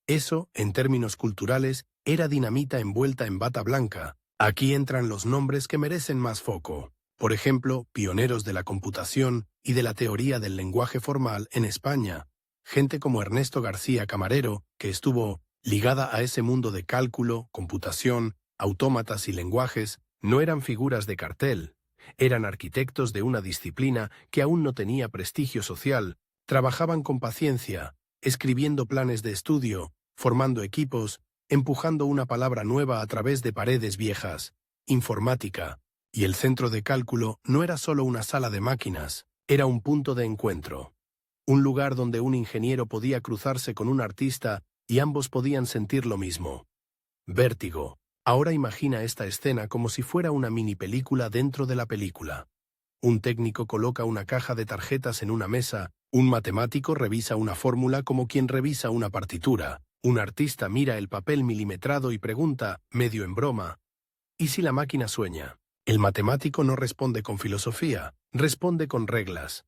Eso, en términos culturales, era dinamita envuelta en bata blanca. Aquí entran los nombres que merecen más foco. Por ejemplo, pioneros de la computación y de la teoría del lenguaje formal en España. Gente como Ernesto García Camarero, que estuvo ligada a ese mundo de cálculo, computación, autómatas y lenguajes. No eran figuras de cartel. Eran arquitectos de una disciplina que aún no tenía prestigio social. Trabajaban con paciencia, escribiendo planes de estudio, formando equipos, empujando una palabra nueva a través de paredes viejas. Informática. Y el centro de cálculo no era solo una sala de máquinas, era un punto de encuentro. Un lugar donde un ingeniero podía cruzarse con un artista y ambos podían sentir lo mismo. Vértigo. Ahora imagina esta escena como si fuera una mini película dentro de la película. Un técnico coloca una caja de tarjetas en una mesa, un matemático revisa una fórmula como quien revisa una partitura, un artista mira el papel milimetrado y pregunta, medio en broma: ¿Y si la máquina sueña? El matemático no responde con filosofía, responde con reglas.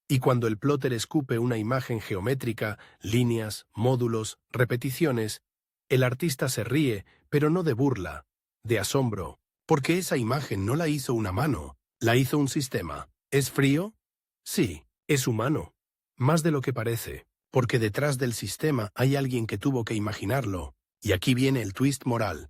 Y cuando el plotter escupe una imagen geométrica, líneas, módulos, repeticiones, el artista se ríe, pero no de burla, de asombro, porque esa imagen no la hizo una mano, la hizo un sistema. ¿Es frío? Sí, es humano. Más de lo que parece, porque detrás del sistema hay alguien que tuvo que imaginarlo. Y aquí viene el twist moral.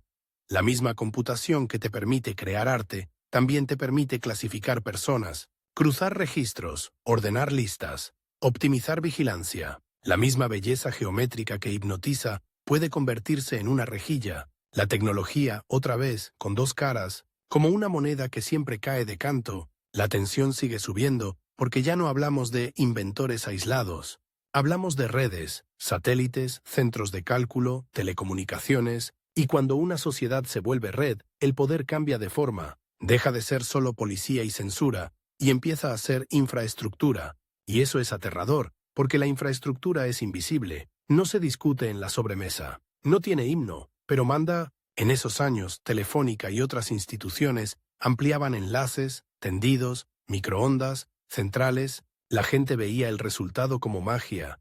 La misma computación que te permite crear arte, también te permite clasificar personas, cruzar registros, ordenar listas, optimizar vigilancia. La misma belleza geométrica que hipnotiza puede convertirse en una rejilla. La tecnología, otra vez, con dos caras, como una moneda que siempre cae de canto. La tensión sigue subiendo porque ya no hablamos de inventores aislados. Hablamos de redes, satélites, centros de cálculo, telecomunicaciones, y cuando una sociedad se vuelve red, el poder cambia de forma, deja de ser solo policía y censura, y empieza a ser infraestructura. Y eso es aterrador, porque la infraestructura es invisible, no se discute en la sobremesa, no tiene himno, pero manda. En esos años, Telefónica y otras instituciones ampliaban enlaces, tendidos, microondas, centrales. La gente veía el resultado como magia.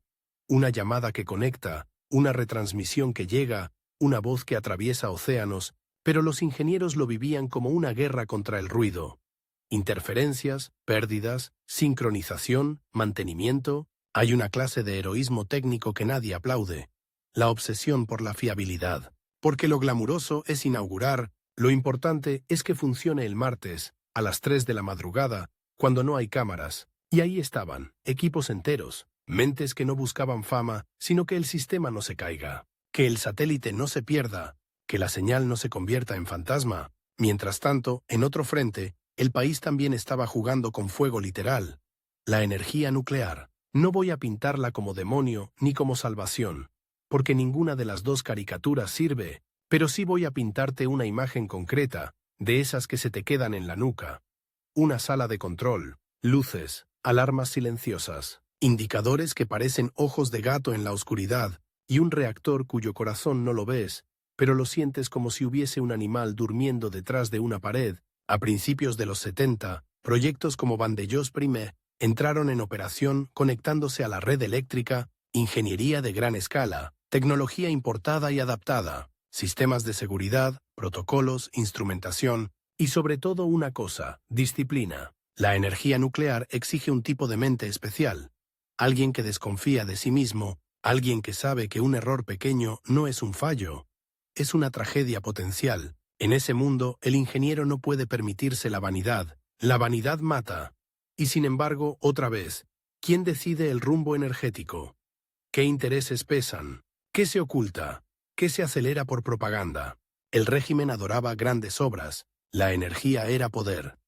Una llamada que conecta, una retransmisión que llega, una voz que atraviesa océanos, pero los ingenieros lo vivían como una guerra contra el ruido. Interferencias, pérdidas, sincronización, mantenimiento. Hay una clase de heroísmo técnico que nadie aplaude. La obsesión por la fiabilidad. Porque lo glamuroso es inaugurar, lo importante es que funcione el martes, a las 3 de la madrugada, cuando no hay cámaras. Y ahí estaban, equipos enteros, mentes que no buscaban fama, sino que el sistema no se caiga, que el satélite no se pierda, que la señal no se convierta en fantasma. Mientras tanto, en otro frente, el país también estaba jugando con fuego literal. La energía nuclear. No voy a pintarla como demonio ni como salvación, porque ninguna de las dos caricaturas sirve, pero sí voy a pintarte una imagen concreta, de esas que se te quedan en la nuca. Una sala de control, luces, alarmas silenciosas, indicadores que parecen ojos de gato en la oscuridad, y un reactor cuyo corazón no lo ves, pero lo sientes como si hubiese un animal durmiendo detrás de una pared. A principios de los 70, proyectos como Vandellós Primer entraron en operación conectándose a la red eléctrica, ingeniería de gran escala, tecnología importada y adaptada, sistemas de seguridad, protocolos, instrumentación, y sobre todo una cosa, disciplina. La energía nuclear exige un tipo de mente especial, alguien que desconfía de sí mismo, alguien que sabe que un error pequeño no es un fallo, es una tragedia potencial. En ese mundo, el ingeniero no puede permitirse la vanidad mata. Y sin embargo, otra vez, ¿quién decide el rumbo energético? ¿Qué intereses pesan? ¿Qué se oculta? ¿Qué se acelera por propaganda? El régimen adoraba grandes obras, la energía era poder.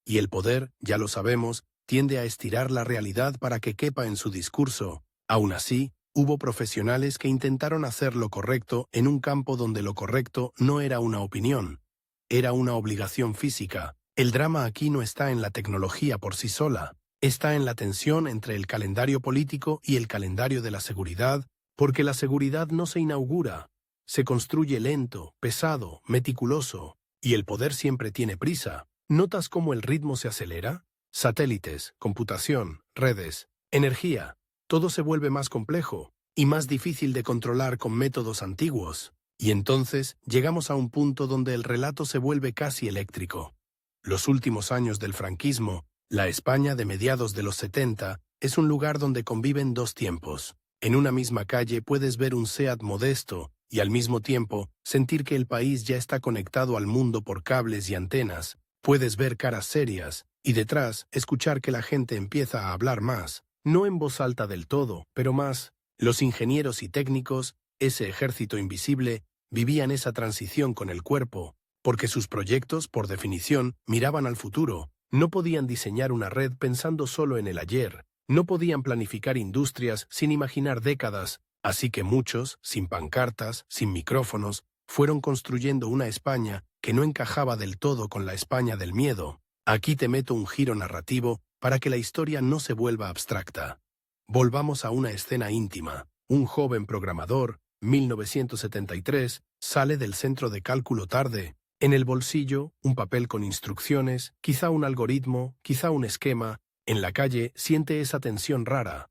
Y el poder, ya lo sabemos, tiende a estirar la realidad para que quepa en su discurso. Aún así, hubo profesionales que intentaron hacer lo correcto en un campo donde lo correcto no era una opinión, era una obligación física. El drama aquí no está en la tecnología por sí sola, está en la tensión entre el calendario político y el calendario de la seguridad, porque la seguridad no se inaugura, se construye lento, pesado, meticuloso, y el poder siempre tiene prisa. ¿Notas cómo el ritmo se acelera? Satélites, computación, redes, energía, todo se vuelve más complejo y más difícil de controlar con métodos antiguos. Y entonces llegamos a un punto donde el relato se vuelve casi eléctrico. Los últimos años del franquismo, la España de mediados de los 70, es un lugar donde conviven dos tiempos. En una misma calle puedes ver un SEAT modesto y al mismo tiempo sentir que el país ya está conectado al mundo por cables y antenas. Puedes ver caras serias y detrás escuchar que la gente empieza a hablar más, no en voz alta del todo, pero más. Los ingenieros y técnicos, ese ejército invisible, vivían esa transición con el cuerpo, porque sus proyectos, por definición, miraban al futuro. No podían diseñar una red pensando solo en el ayer, no podían planificar industrias sin imaginar décadas, así que muchos, sin pancartas, sin micrófonos, fueron construyendo una España que no encajaba del todo con la España del miedo. Aquí te meto un giro narrativo para que la historia no se vuelva abstracta. Volvamos a una escena íntima. Un joven programador, 1973, sale del centro de cálculo tarde, En el bolsillo, un papel con instrucciones, quizá un algoritmo, quizá un esquema. En la calle siente esa tensión rara.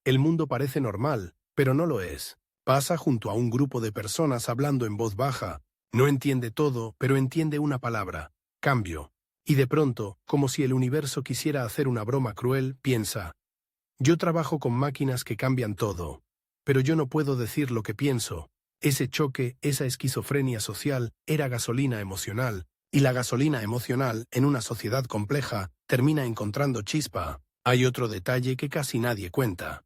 El mundo parece normal, pero no lo es. Pasa junto a un grupo de personas hablando en voz baja. No entiende todo, pero entiende una palabra: cambio. Y de pronto, como si el universo quisiera hacer una broma cruel, piensa: yo trabajo con máquinas que cambian todo, pero yo no puedo decir lo que pienso. Ese choque, esa esquizofrenia social, era gasolina emocional, y la gasolina emocional, en una sociedad compleja, termina encontrando chispa. Hay otro detalle que casi nadie cuenta.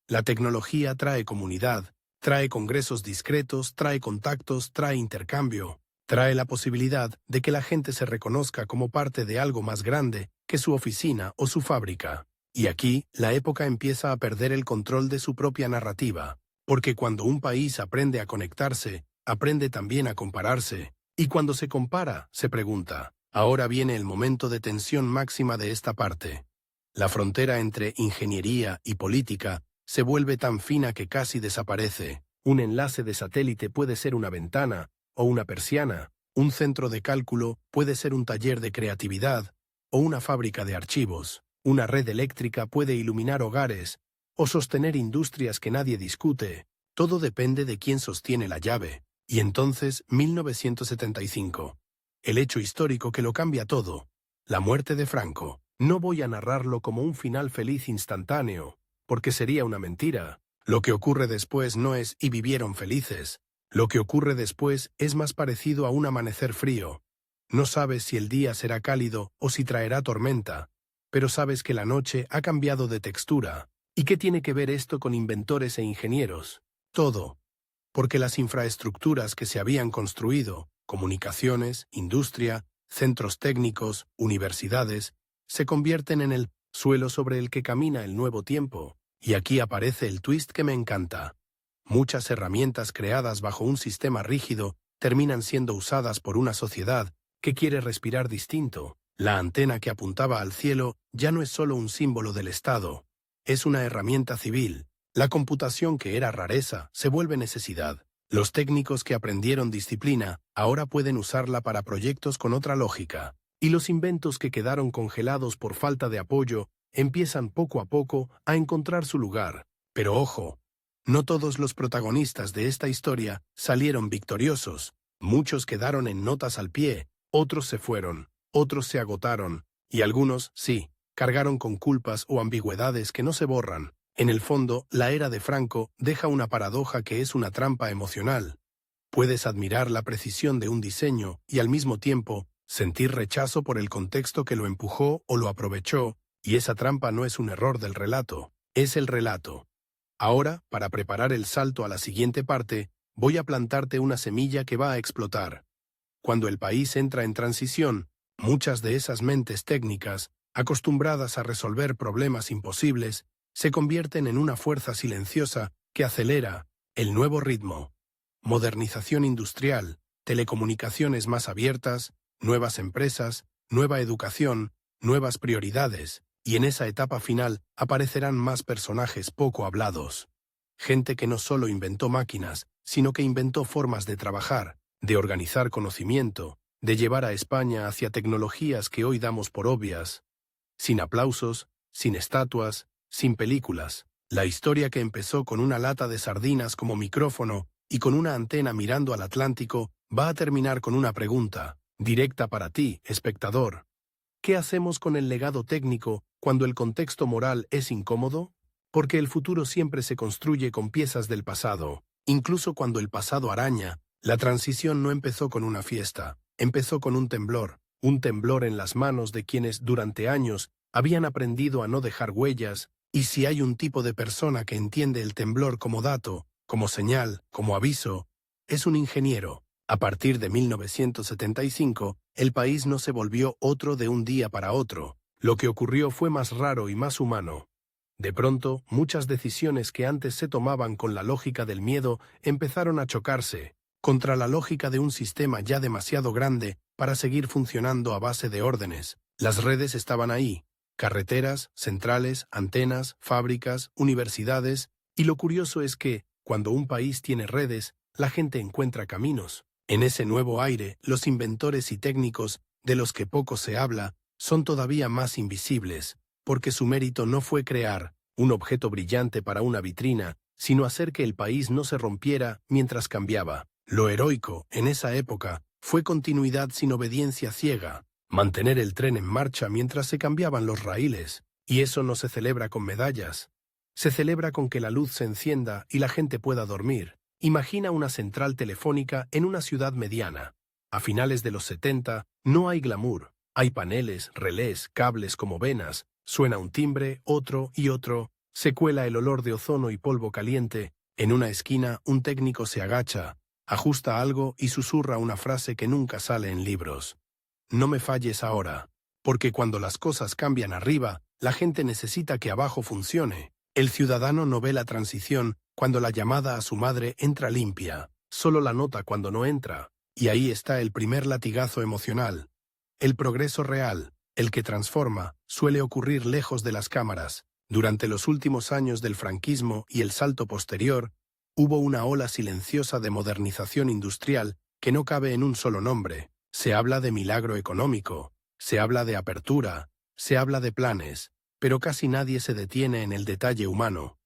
La tecnología trae comunidad, trae congresos discretos, trae contactos, trae intercambio, trae la posibilidad de que la gente se reconozca como parte de algo más grande que su oficina o su fábrica. Y aquí, la época empieza a perder el control de su propia narrativa, porque cuando un país aprende a conectarse, aprende también a compararse, y cuando se compara, se pregunta. Ahora viene el momento de tensión máxima de esta parte. La frontera entre ingeniería y política se vuelve tan fina que casi desaparece. Un enlace de satélite puede ser una ventana o una persiana, un centro de cálculo puede ser un taller de creatividad o una fábrica de archivos. Una red eléctrica puede iluminar hogares o sostener industrias que nadie discute. Todo depende de quién sostiene la llave. Y entonces, 1975. El hecho histórico que lo cambia todo. La muerte de Franco. No voy a narrarlo como un final feliz instantáneo, porque sería una mentira. Lo que ocurre después no es "y vivieron felices". Lo que ocurre después es más parecido a un amanecer frío. No sabes si el día será cálido o si traerá tormenta, pero sabes que la noche ha cambiado de textura. ¿Y qué tiene que ver esto con inventores e ingenieros? Todo. Porque las infraestructuras que se habían construido, comunicaciones, industria, centros técnicos, universidades, se convierten en el suelo sobre el que camina el nuevo tiempo. Y aquí aparece el twist que me encanta. Muchas herramientas creadas bajo un sistema rígido terminan siendo usadas por una sociedad que quiere respirar distinto. La antena que apuntaba al cielo ya no es solo un símbolo del Estado, es una herramienta civil. La computación que era rareza se vuelve necesidad. Los técnicos que aprendieron disciplina ahora pueden usarla para proyectos con otra lógica. Y los inventos que quedaron congelados por falta de apoyo empiezan poco a poco a encontrar su lugar. Pero ojo, no todos los protagonistas de esta historia salieron victoriosos. Muchos quedaron en notas al pie, otros se fueron, otros se agotaron, y algunos, sí, cargaron con culpas o ambigüedades que no se borran. En el fondo, la era de Franco deja una paradoja que es una trampa emocional. Puedes admirar la precisión de un diseño y al mismo tiempo sentir rechazo por el contexto que lo empujó o lo aprovechó, y esa trampa no es un error del relato, es el relato. Ahora, para preparar el salto a la siguiente parte, voy a plantarte una semilla que va a explotar. Cuando el país entra en transición, muchas de esas mentes técnicas, acostumbradas a resolver problemas imposibles, se convierten en una fuerza silenciosa que acelera el nuevo ritmo. Modernización industrial, telecomunicaciones más abiertas, nuevas empresas, nueva educación, nuevas prioridades, y en esa etapa final aparecerán más personajes poco hablados. Gente que no solo inventó máquinas, sino que inventó formas de trabajar, de organizar conocimiento, de llevar a España hacia tecnologías que hoy damos por obvias. Sin aplausos, sin estatuas, sin películas. La historia que empezó con una lata de sardinas como micrófono y con una antena mirando al Atlántico va a terminar con una pregunta, directa para ti, espectador. ¿Qué hacemos con el legado técnico cuando el contexto moral es incómodo? Porque el futuro siempre se construye con piezas del pasado. Incluso cuando el pasado araña, la transición no empezó con una fiesta, empezó con un temblor en las manos de quienes durante años habían aprendido a no dejar huellas, y si hay un tipo de persona que entiende el temblor como dato, como señal, como aviso, es un ingeniero. A partir de 1975, el país no se volvió otro de un día para otro. Lo que ocurrió fue más raro y más humano. De pronto, muchas decisiones que antes se tomaban con la lógica del miedo empezaron a chocarse contra la lógica de un sistema ya demasiado grande para seguir funcionando a base de órdenes. Las redes estaban ahí, carreteras, centrales, antenas, fábricas, universidades, y lo curioso es que, cuando un país tiene redes, la gente encuentra caminos. En ese nuevo aire, los inventores y técnicos, de los que poco se habla, son todavía más invisibles, porque su mérito no fue crear un objeto brillante para una vitrina, sino hacer que el país no se rompiera mientras cambiaba. Lo heroico, en esa época, fue continuidad sin obediencia ciega, mantener el tren en marcha mientras se cambiaban los raíles, y eso no se celebra con medallas. Se celebra con que la luz se encienda y la gente pueda dormir. Imagina una central telefónica en una ciudad mediana. A finales de los 70, no hay glamour. Hay paneles, relés, cables como venas. Suena un timbre, otro y otro. Se cuela el olor de ozono y polvo caliente. En una esquina, un técnico se agacha, ajusta algo y susurra una frase que nunca sale en libros. No me falles ahora, porque cuando las cosas cambian arriba, la gente necesita que abajo funcione. El ciudadano no ve la transición cuando la llamada a su madre entra limpia, solo la nota cuando no entra. Y ahí está el primer latigazo emocional. El progreso real, el que transforma, suele ocurrir lejos de las cámaras. Durante los últimos años del franquismo y el salto posterior, hubo una ola silenciosa de modernización industrial que no cabe en un solo nombre. Se habla de milagro económico, se habla de apertura, se habla de planes, pero casi nadie se detiene en el detalle humano.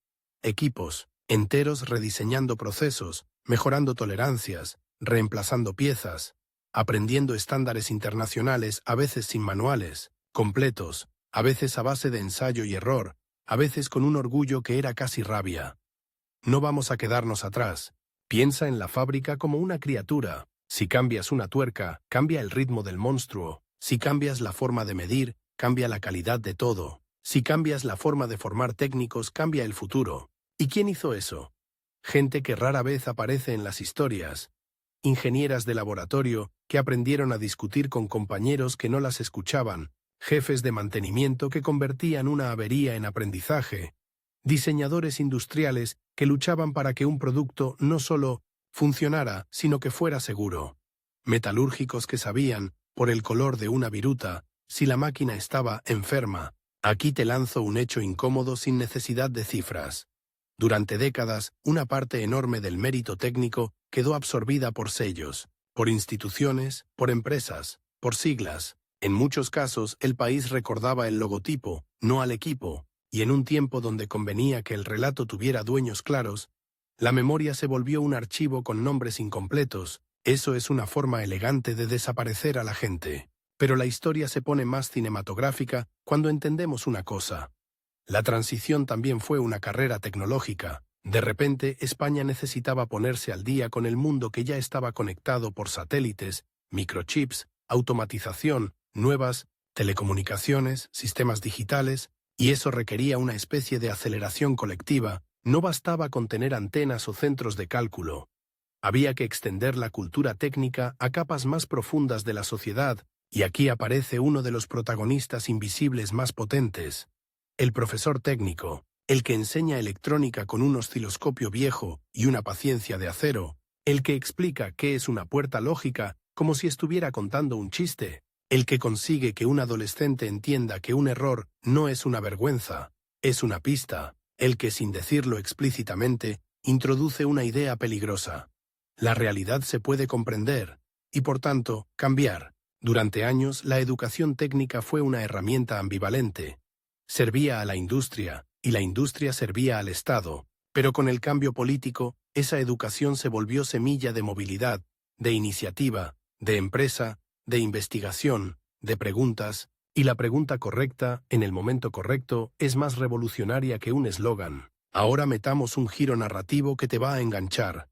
Equipos enteros rediseñando procesos, mejorando tolerancias, reemplazando piezas, aprendiendo estándares internacionales a veces sin manuales, completos, a veces a base de ensayo y error, a veces con un orgullo que era casi rabia. No vamos a quedarnos atrás. Piensa en la fábrica como una criatura. Si cambias una tuerca, cambia el ritmo del monstruo. Si cambias la forma de medir, cambia la calidad de todo. Si cambias la forma de formar técnicos, cambia el futuro. ¿Y quién hizo eso? Gente que rara vez aparece en las historias. Ingenieras de laboratorio que aprendieron a discutir con compañeros que no las escuchaban. Jefes de mantenimiento que convertían una avería en aprendizaje. Diseñadores industriales que luchaban para que un producto no solo funcionara, sino que fuera seguro. Metalúrgicos que sabían, por el color de una viruta, si la máquina estaba enferma. Aquí te lanzo un hecho incómodo sin necesidad de cifras. Durante décadas, una parte enorme del mérito técnico quedó absorbida por sellos, por instituciones, por empresas, por siglas. En muchos casos, el país recordaba el logotipo, no al equipo, y en un tiempo donde convenía que el relato tuviera dueños claros, la memoria se volvió un archivo con nombres incompletos. Eso es una forma elegante de desaparecer a la gente. Pero la historia se pone más cinematográfica cuando entendemos una cosa. La transición también fue una carrera tecnológica. De repente, España necesitaba ponerse al día con el mundo que ya estaba conectado por satélites, microchips, automatización, nuevas telecomunicaciones, sistemas digitales, y eso requería una especie de aceleración colectiva. No bastaba con tener antenas o centros de cálculo. Había que extender la cultura técnica a capas más profundas de la sociedad, y aquí aparece uno de los protagonistas invisibles más potentes. El profesor técnico, el que enseña electrónica con un osciloscopio viejo y una paciencia de acero, el que explica qué es una puerta lógica como si estuviera contando un chiste, el que consigue que un adolescente entienda que un error no es una vergüenza, es una pista, el que sin decirlo explícitamente introduce una idea peligrosa. La realidad se puede comprender y, por tanto, cambiar. Durante años, la educación técnica fue una herramienta ambivalente. Servía a la industria, y la industria servía al Estado, pero con el cambio político, esa educación se volvió semilla de movilidad, de iniciativa, de empresa, de investigación, de preguntas, y la pregunta correcta, en el momento correcto, es más revolucionaria que un eslogan. Ahora metamos un giro narrativo que te va a enganchar.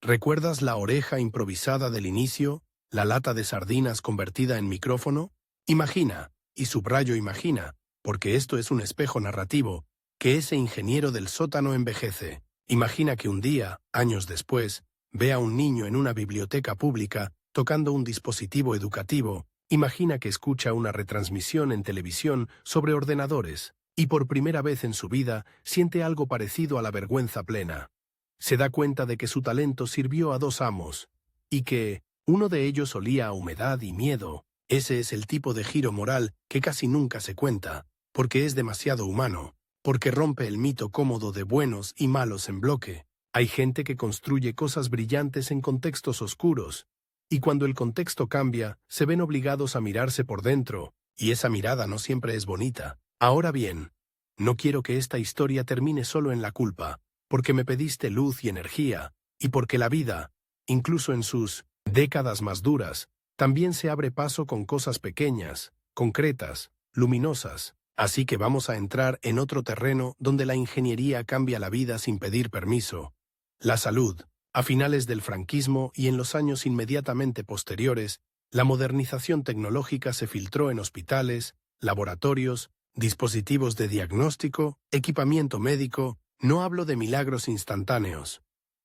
¿Recuerdas la oreja improvisada del inicio, la lata de sardinas convertida en micrófono? Imagina, y subrayo imagina, porque esto es un espejo narrativo, que ese ingeniero del sótano envejece. Imagina que un día, años después, ve a un niño en una biblioteca pública tocando un dispositivo educativo. Imagina que escucha una retransmisión en televisión sobre ordenadores y por primera vez en su vida siente algo parecido a la vergüenza plena. Se da cuenta de que su talento sirvió a dos amos y que uno de ellos olía a humedad y miedo. Ese es el tipo de giro moral que casi nunca se cuenta, porque es demasiado humano, porque rompe el mito cómodo de buenos y malos en bloque. Hay gente que construye cosas brillantes en contextos oscuros, Y cuando el contexto cambia, se ven obligados a mirarse por dentro, y esa mirada no siempre es bonita. Ahora bien, no quiero que esta historia termine solo en la culpa, porque me pediste luz y energía, y porque la vida, incluso en sus décadas más duras, también se abre paso con cosas pequeñas, concretas, luminosas. Así que vamos a entrar en otro terreno donde la ingeniería cambia la vida sin pedir permiso. La salud. A finales del franquismo y en los años inmediatamente posteriores, la modernización tecnológica se filtró en hospitales, laboratorios, dispositivos de diagnóstico, equipamiento médico. No hablo de milagros instantáneos.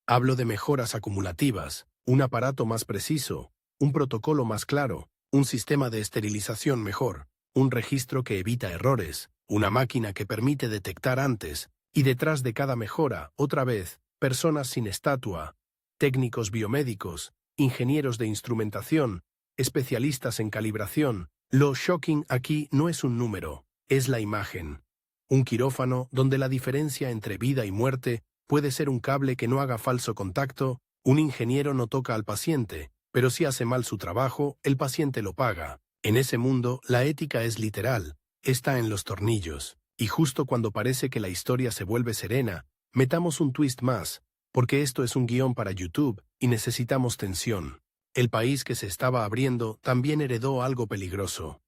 Hablo de mejoras acumulativas, un aparato más preciso, un protocolo más claro, un sistema de esterilización mejor, un registro que evita errores, una máquina que permite detectar antes, y detrás de cada mejora, otra vez, personas sin estatua, técnicos biomédicos, ingenieros de instrumentación, especialistas en calibración. Lo shocking aquí no es un número, es la imagen. Un quirófano donde la diferencia entre vida y muerte puede ser un cable que no haga falso contacto. Un ingeniero no toca al paciente, pero si hace mal su trabajo, el paciente lo paga. En ese mundo, la ética es literal, está en los tornillos. Y justo cuando parece que la historia se vuelve serena, metamos un twist más, porque esto es un guión para YouTube y necesitamos tensión. El país que se estaba abriendo también heredó algo peligroso.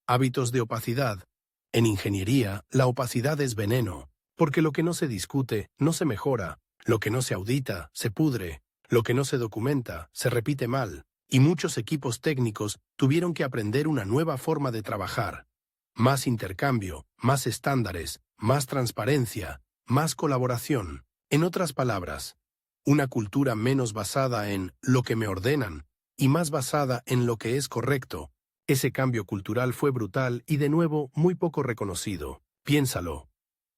Hábitos de opacidad. En ingeniería, la opacidad es veneno, porque lo que no se discute, no se mejora, lo que no se audita, se pudre, lo que no se documenta, se repite mal, y muchos equipos técnicos tuvieron que aprender una nueva forma de trabajar. Más intercambio, más estándares, más transparencia, más colaboración. En otras palabras, una cultura menos basada en lo que me ordenan y más basada en lo que es correcto. Ese cambio cultural fue brutal y de nuevo muy poco reconocido. Piénsalo.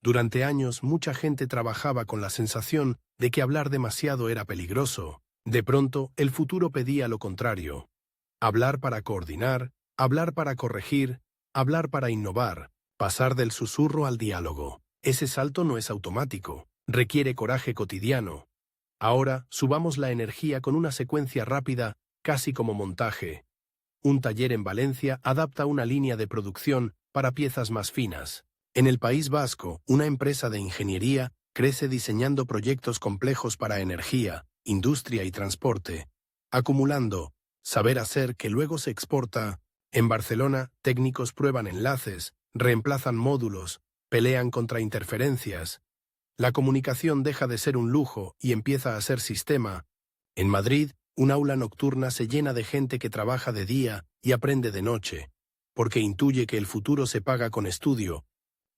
Durante años mucha gente trabajaba con la sensación de que hablar demasiado era peligroso. De pronto, el futuro pedía lo contrario. Hablar para coordinar, hablar para corregir, hablar para innovar, pasar del susurro al diálogo. Ese salto no es automático. Requiere coraje cotidiano. Ahora, subamos la energía con una secuencia rápida, casi como montaje. Un taller en Valencia adapta una línea de producción para piezas más finas. En el País Vasco, una empresa de ingeniería crece diseñando proyectos complejos para energía, industria y transporte, acumulando saber hacer que luego se exporta. En Barcelona, técnicos prueban enlaces, reemplazan módulos, pelean contra interferencias. La comunicación deja de ser un lujo y empieza a ser sistema. En Madrid, un aula nocturna se llena de gente que trabaja de día y aprende de noche, porque intuye que el futuro se paga con estudio.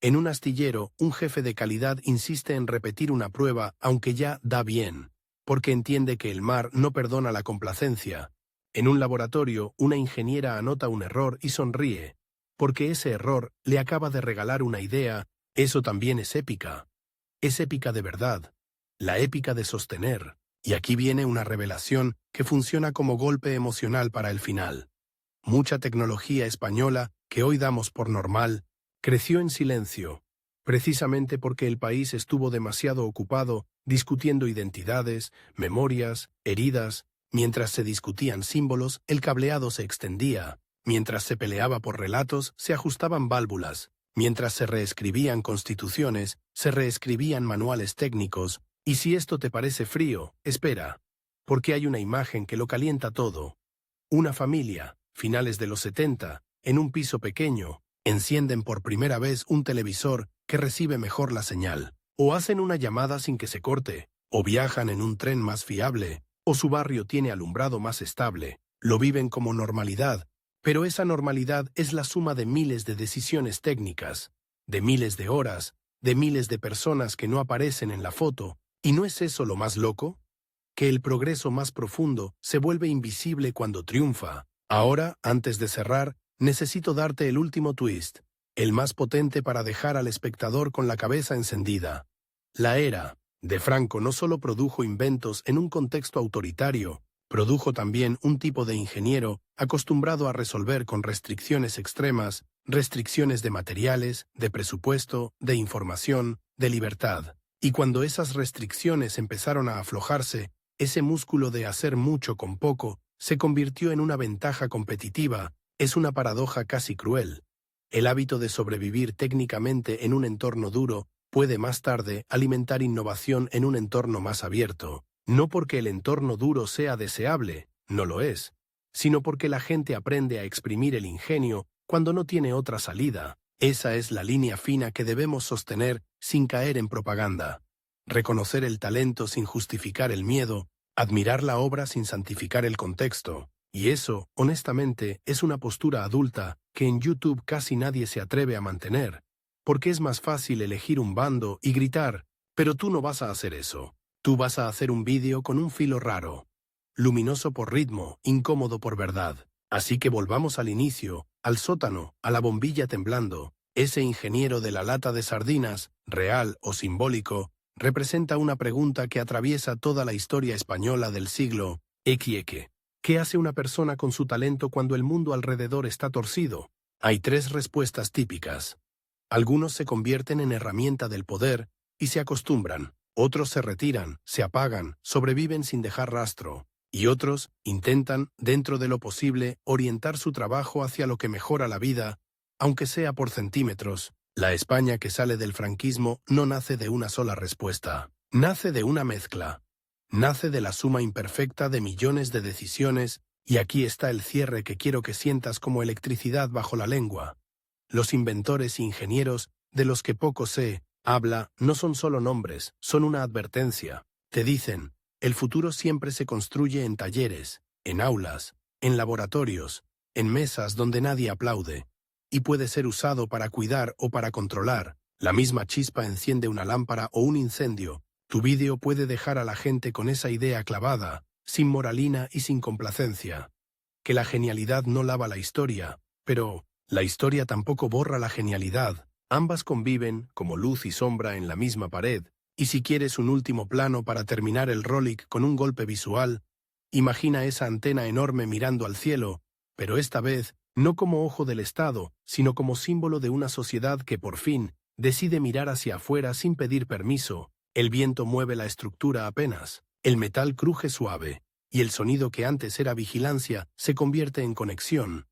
En un astillero, un jefe de calidad insiste en repetir una prueba aunque ya da bien, porque entiende que el mar no perdona la complacencia. En un laboratorio, una ingeniera anota un error y sonríe, porque ese error le acaba de regalar una idea. Eso también es épica. Es épica de verdad, la épica de sostener. Y aquí viene una revelación que funciona como golpe emocional para el final. Mucha tecnología española, que hoy damos por normal, creció en silencio, precisamente porque el país estuvo demasiado ocupado discutiendo identidades, memorias, heridas. Mientras se discutían símbolos, el cableado se extendía. Mientras se peleaba por relatos, se ajustaban válvulas. Mientras se reescribían constituciones, se reescribían manuales técnicos. Y si esto te parece frío, espera, porque hay una imagen que lo calienta todo. Una familia, finales de los 70, en un piso pequeño, encienden por primera vez un televisor que recibe mejor la señal, o hacen una llamada sin que se corte, o viajan en un tren más fiable, o su barrio tiene alumbrado más estable. Lo viven como normalidad, pero esa normalidad es la suma de miles de decisiones técnicas, de miles de horas, de miles de personas que no aparecen en la foto. ¿Y no es eso lo más loco? Que el progreso más profundo se vuelve invisible cuando triunfa. Ahora, antes de cerrar, necesito darte el último twist, el más potente para dejar al espectador con la cabeza encendida. La era de Franco no solo produjo inventos en un contexto autoritario, produjo también un tipo de ingeniero acostumbrado a resolver con restricciones extremas, restricciones de materiales, de presupuesto, de información, de libertad. Y cuando esas restricciones empezaron a aflojarse, ese músculo de hacer mucho con poco se convirtió en una ventaja competitiva, es una paradoja casi cruel. El hábito de sobrevivir técnicamente en un entorno duro puede más tarde alimentar innovación en un entorno más abierto, no porque el entorno duro sea deseable, no lo es, sino porque la gente aprende a exprimir el ingenio cuando no tiene otra salida. Esa es la línea fina que debemos sostener sin caer en propaganda. Reconocer el talento sin justificar el miedo, admirar la obra sin santificar el contexto. Y eso, honestamente, es una postura adulta que en YouTube casi nadie se atreve a mantener, porque es más fácil elegir un bando y gritar, pero tú no vas a hacer eso. Tú vas a hacer un vídeo con un filo raro, luminoso por ritmo, incómodo por verdad. Así que volvamos al inicio, al sótano, a la bombilla temblando. Ese ingeniero de la lata de sardinas, real o simbólico, representa una pregunta que atraviesa toda la historia española del siglo XX. ¿Qué hace una persona con su talento cuando el mundo alrededor está torcido? Hay tres respuestas típicas. Algunos se convierten en herramienta del poder y se acostumbran. Otros se retiran, se apagan, sobreviven sin dejar rastro. Y otros intentan, dentro de lo posible, orientar su trabajo hacia lo que mejora la vida, aunque sea por centímetros. La España que sale del franquismo no nace de una sola respuesta. Nace de una mezcla. Nace de la suma imperfecta de millones de decisiones, y aquí está el cierre que quiero que sientas como electricidad bajo la lengua. Los inventores e ingenieros, de los que poco se habla, no son solo nombres, son una advertencia. Te dicen, el futuro siempre se construye en talleres, en aulas, en laboratorios, en mesas donde nadie aplaude, y puede ser usado para cuidar o para controlar. La misma chispa enciende una lámpara o un incendio. Tu vídeo puede dejar a la gente con esa idea clavada, sin moralina y sin complacencia. Que la genialidad no lava la historia, pero la historia tampoco borra la genialidad. Ambas conviven, como luz y sombra en la misma pared, y si quieres un último plano para terminar el Rolik con un golpe visual, imagina esa antena enorme mirando al cielo, pero esta vez no como ojo del Estado, sino como símbolo de una sociedad que por fin decide mirar hacia afuera sin pedir permiso. El viento mueve la estructura apenas, el metal cruje suave, y el sonido que antes era vigilancia se convierte en conexión.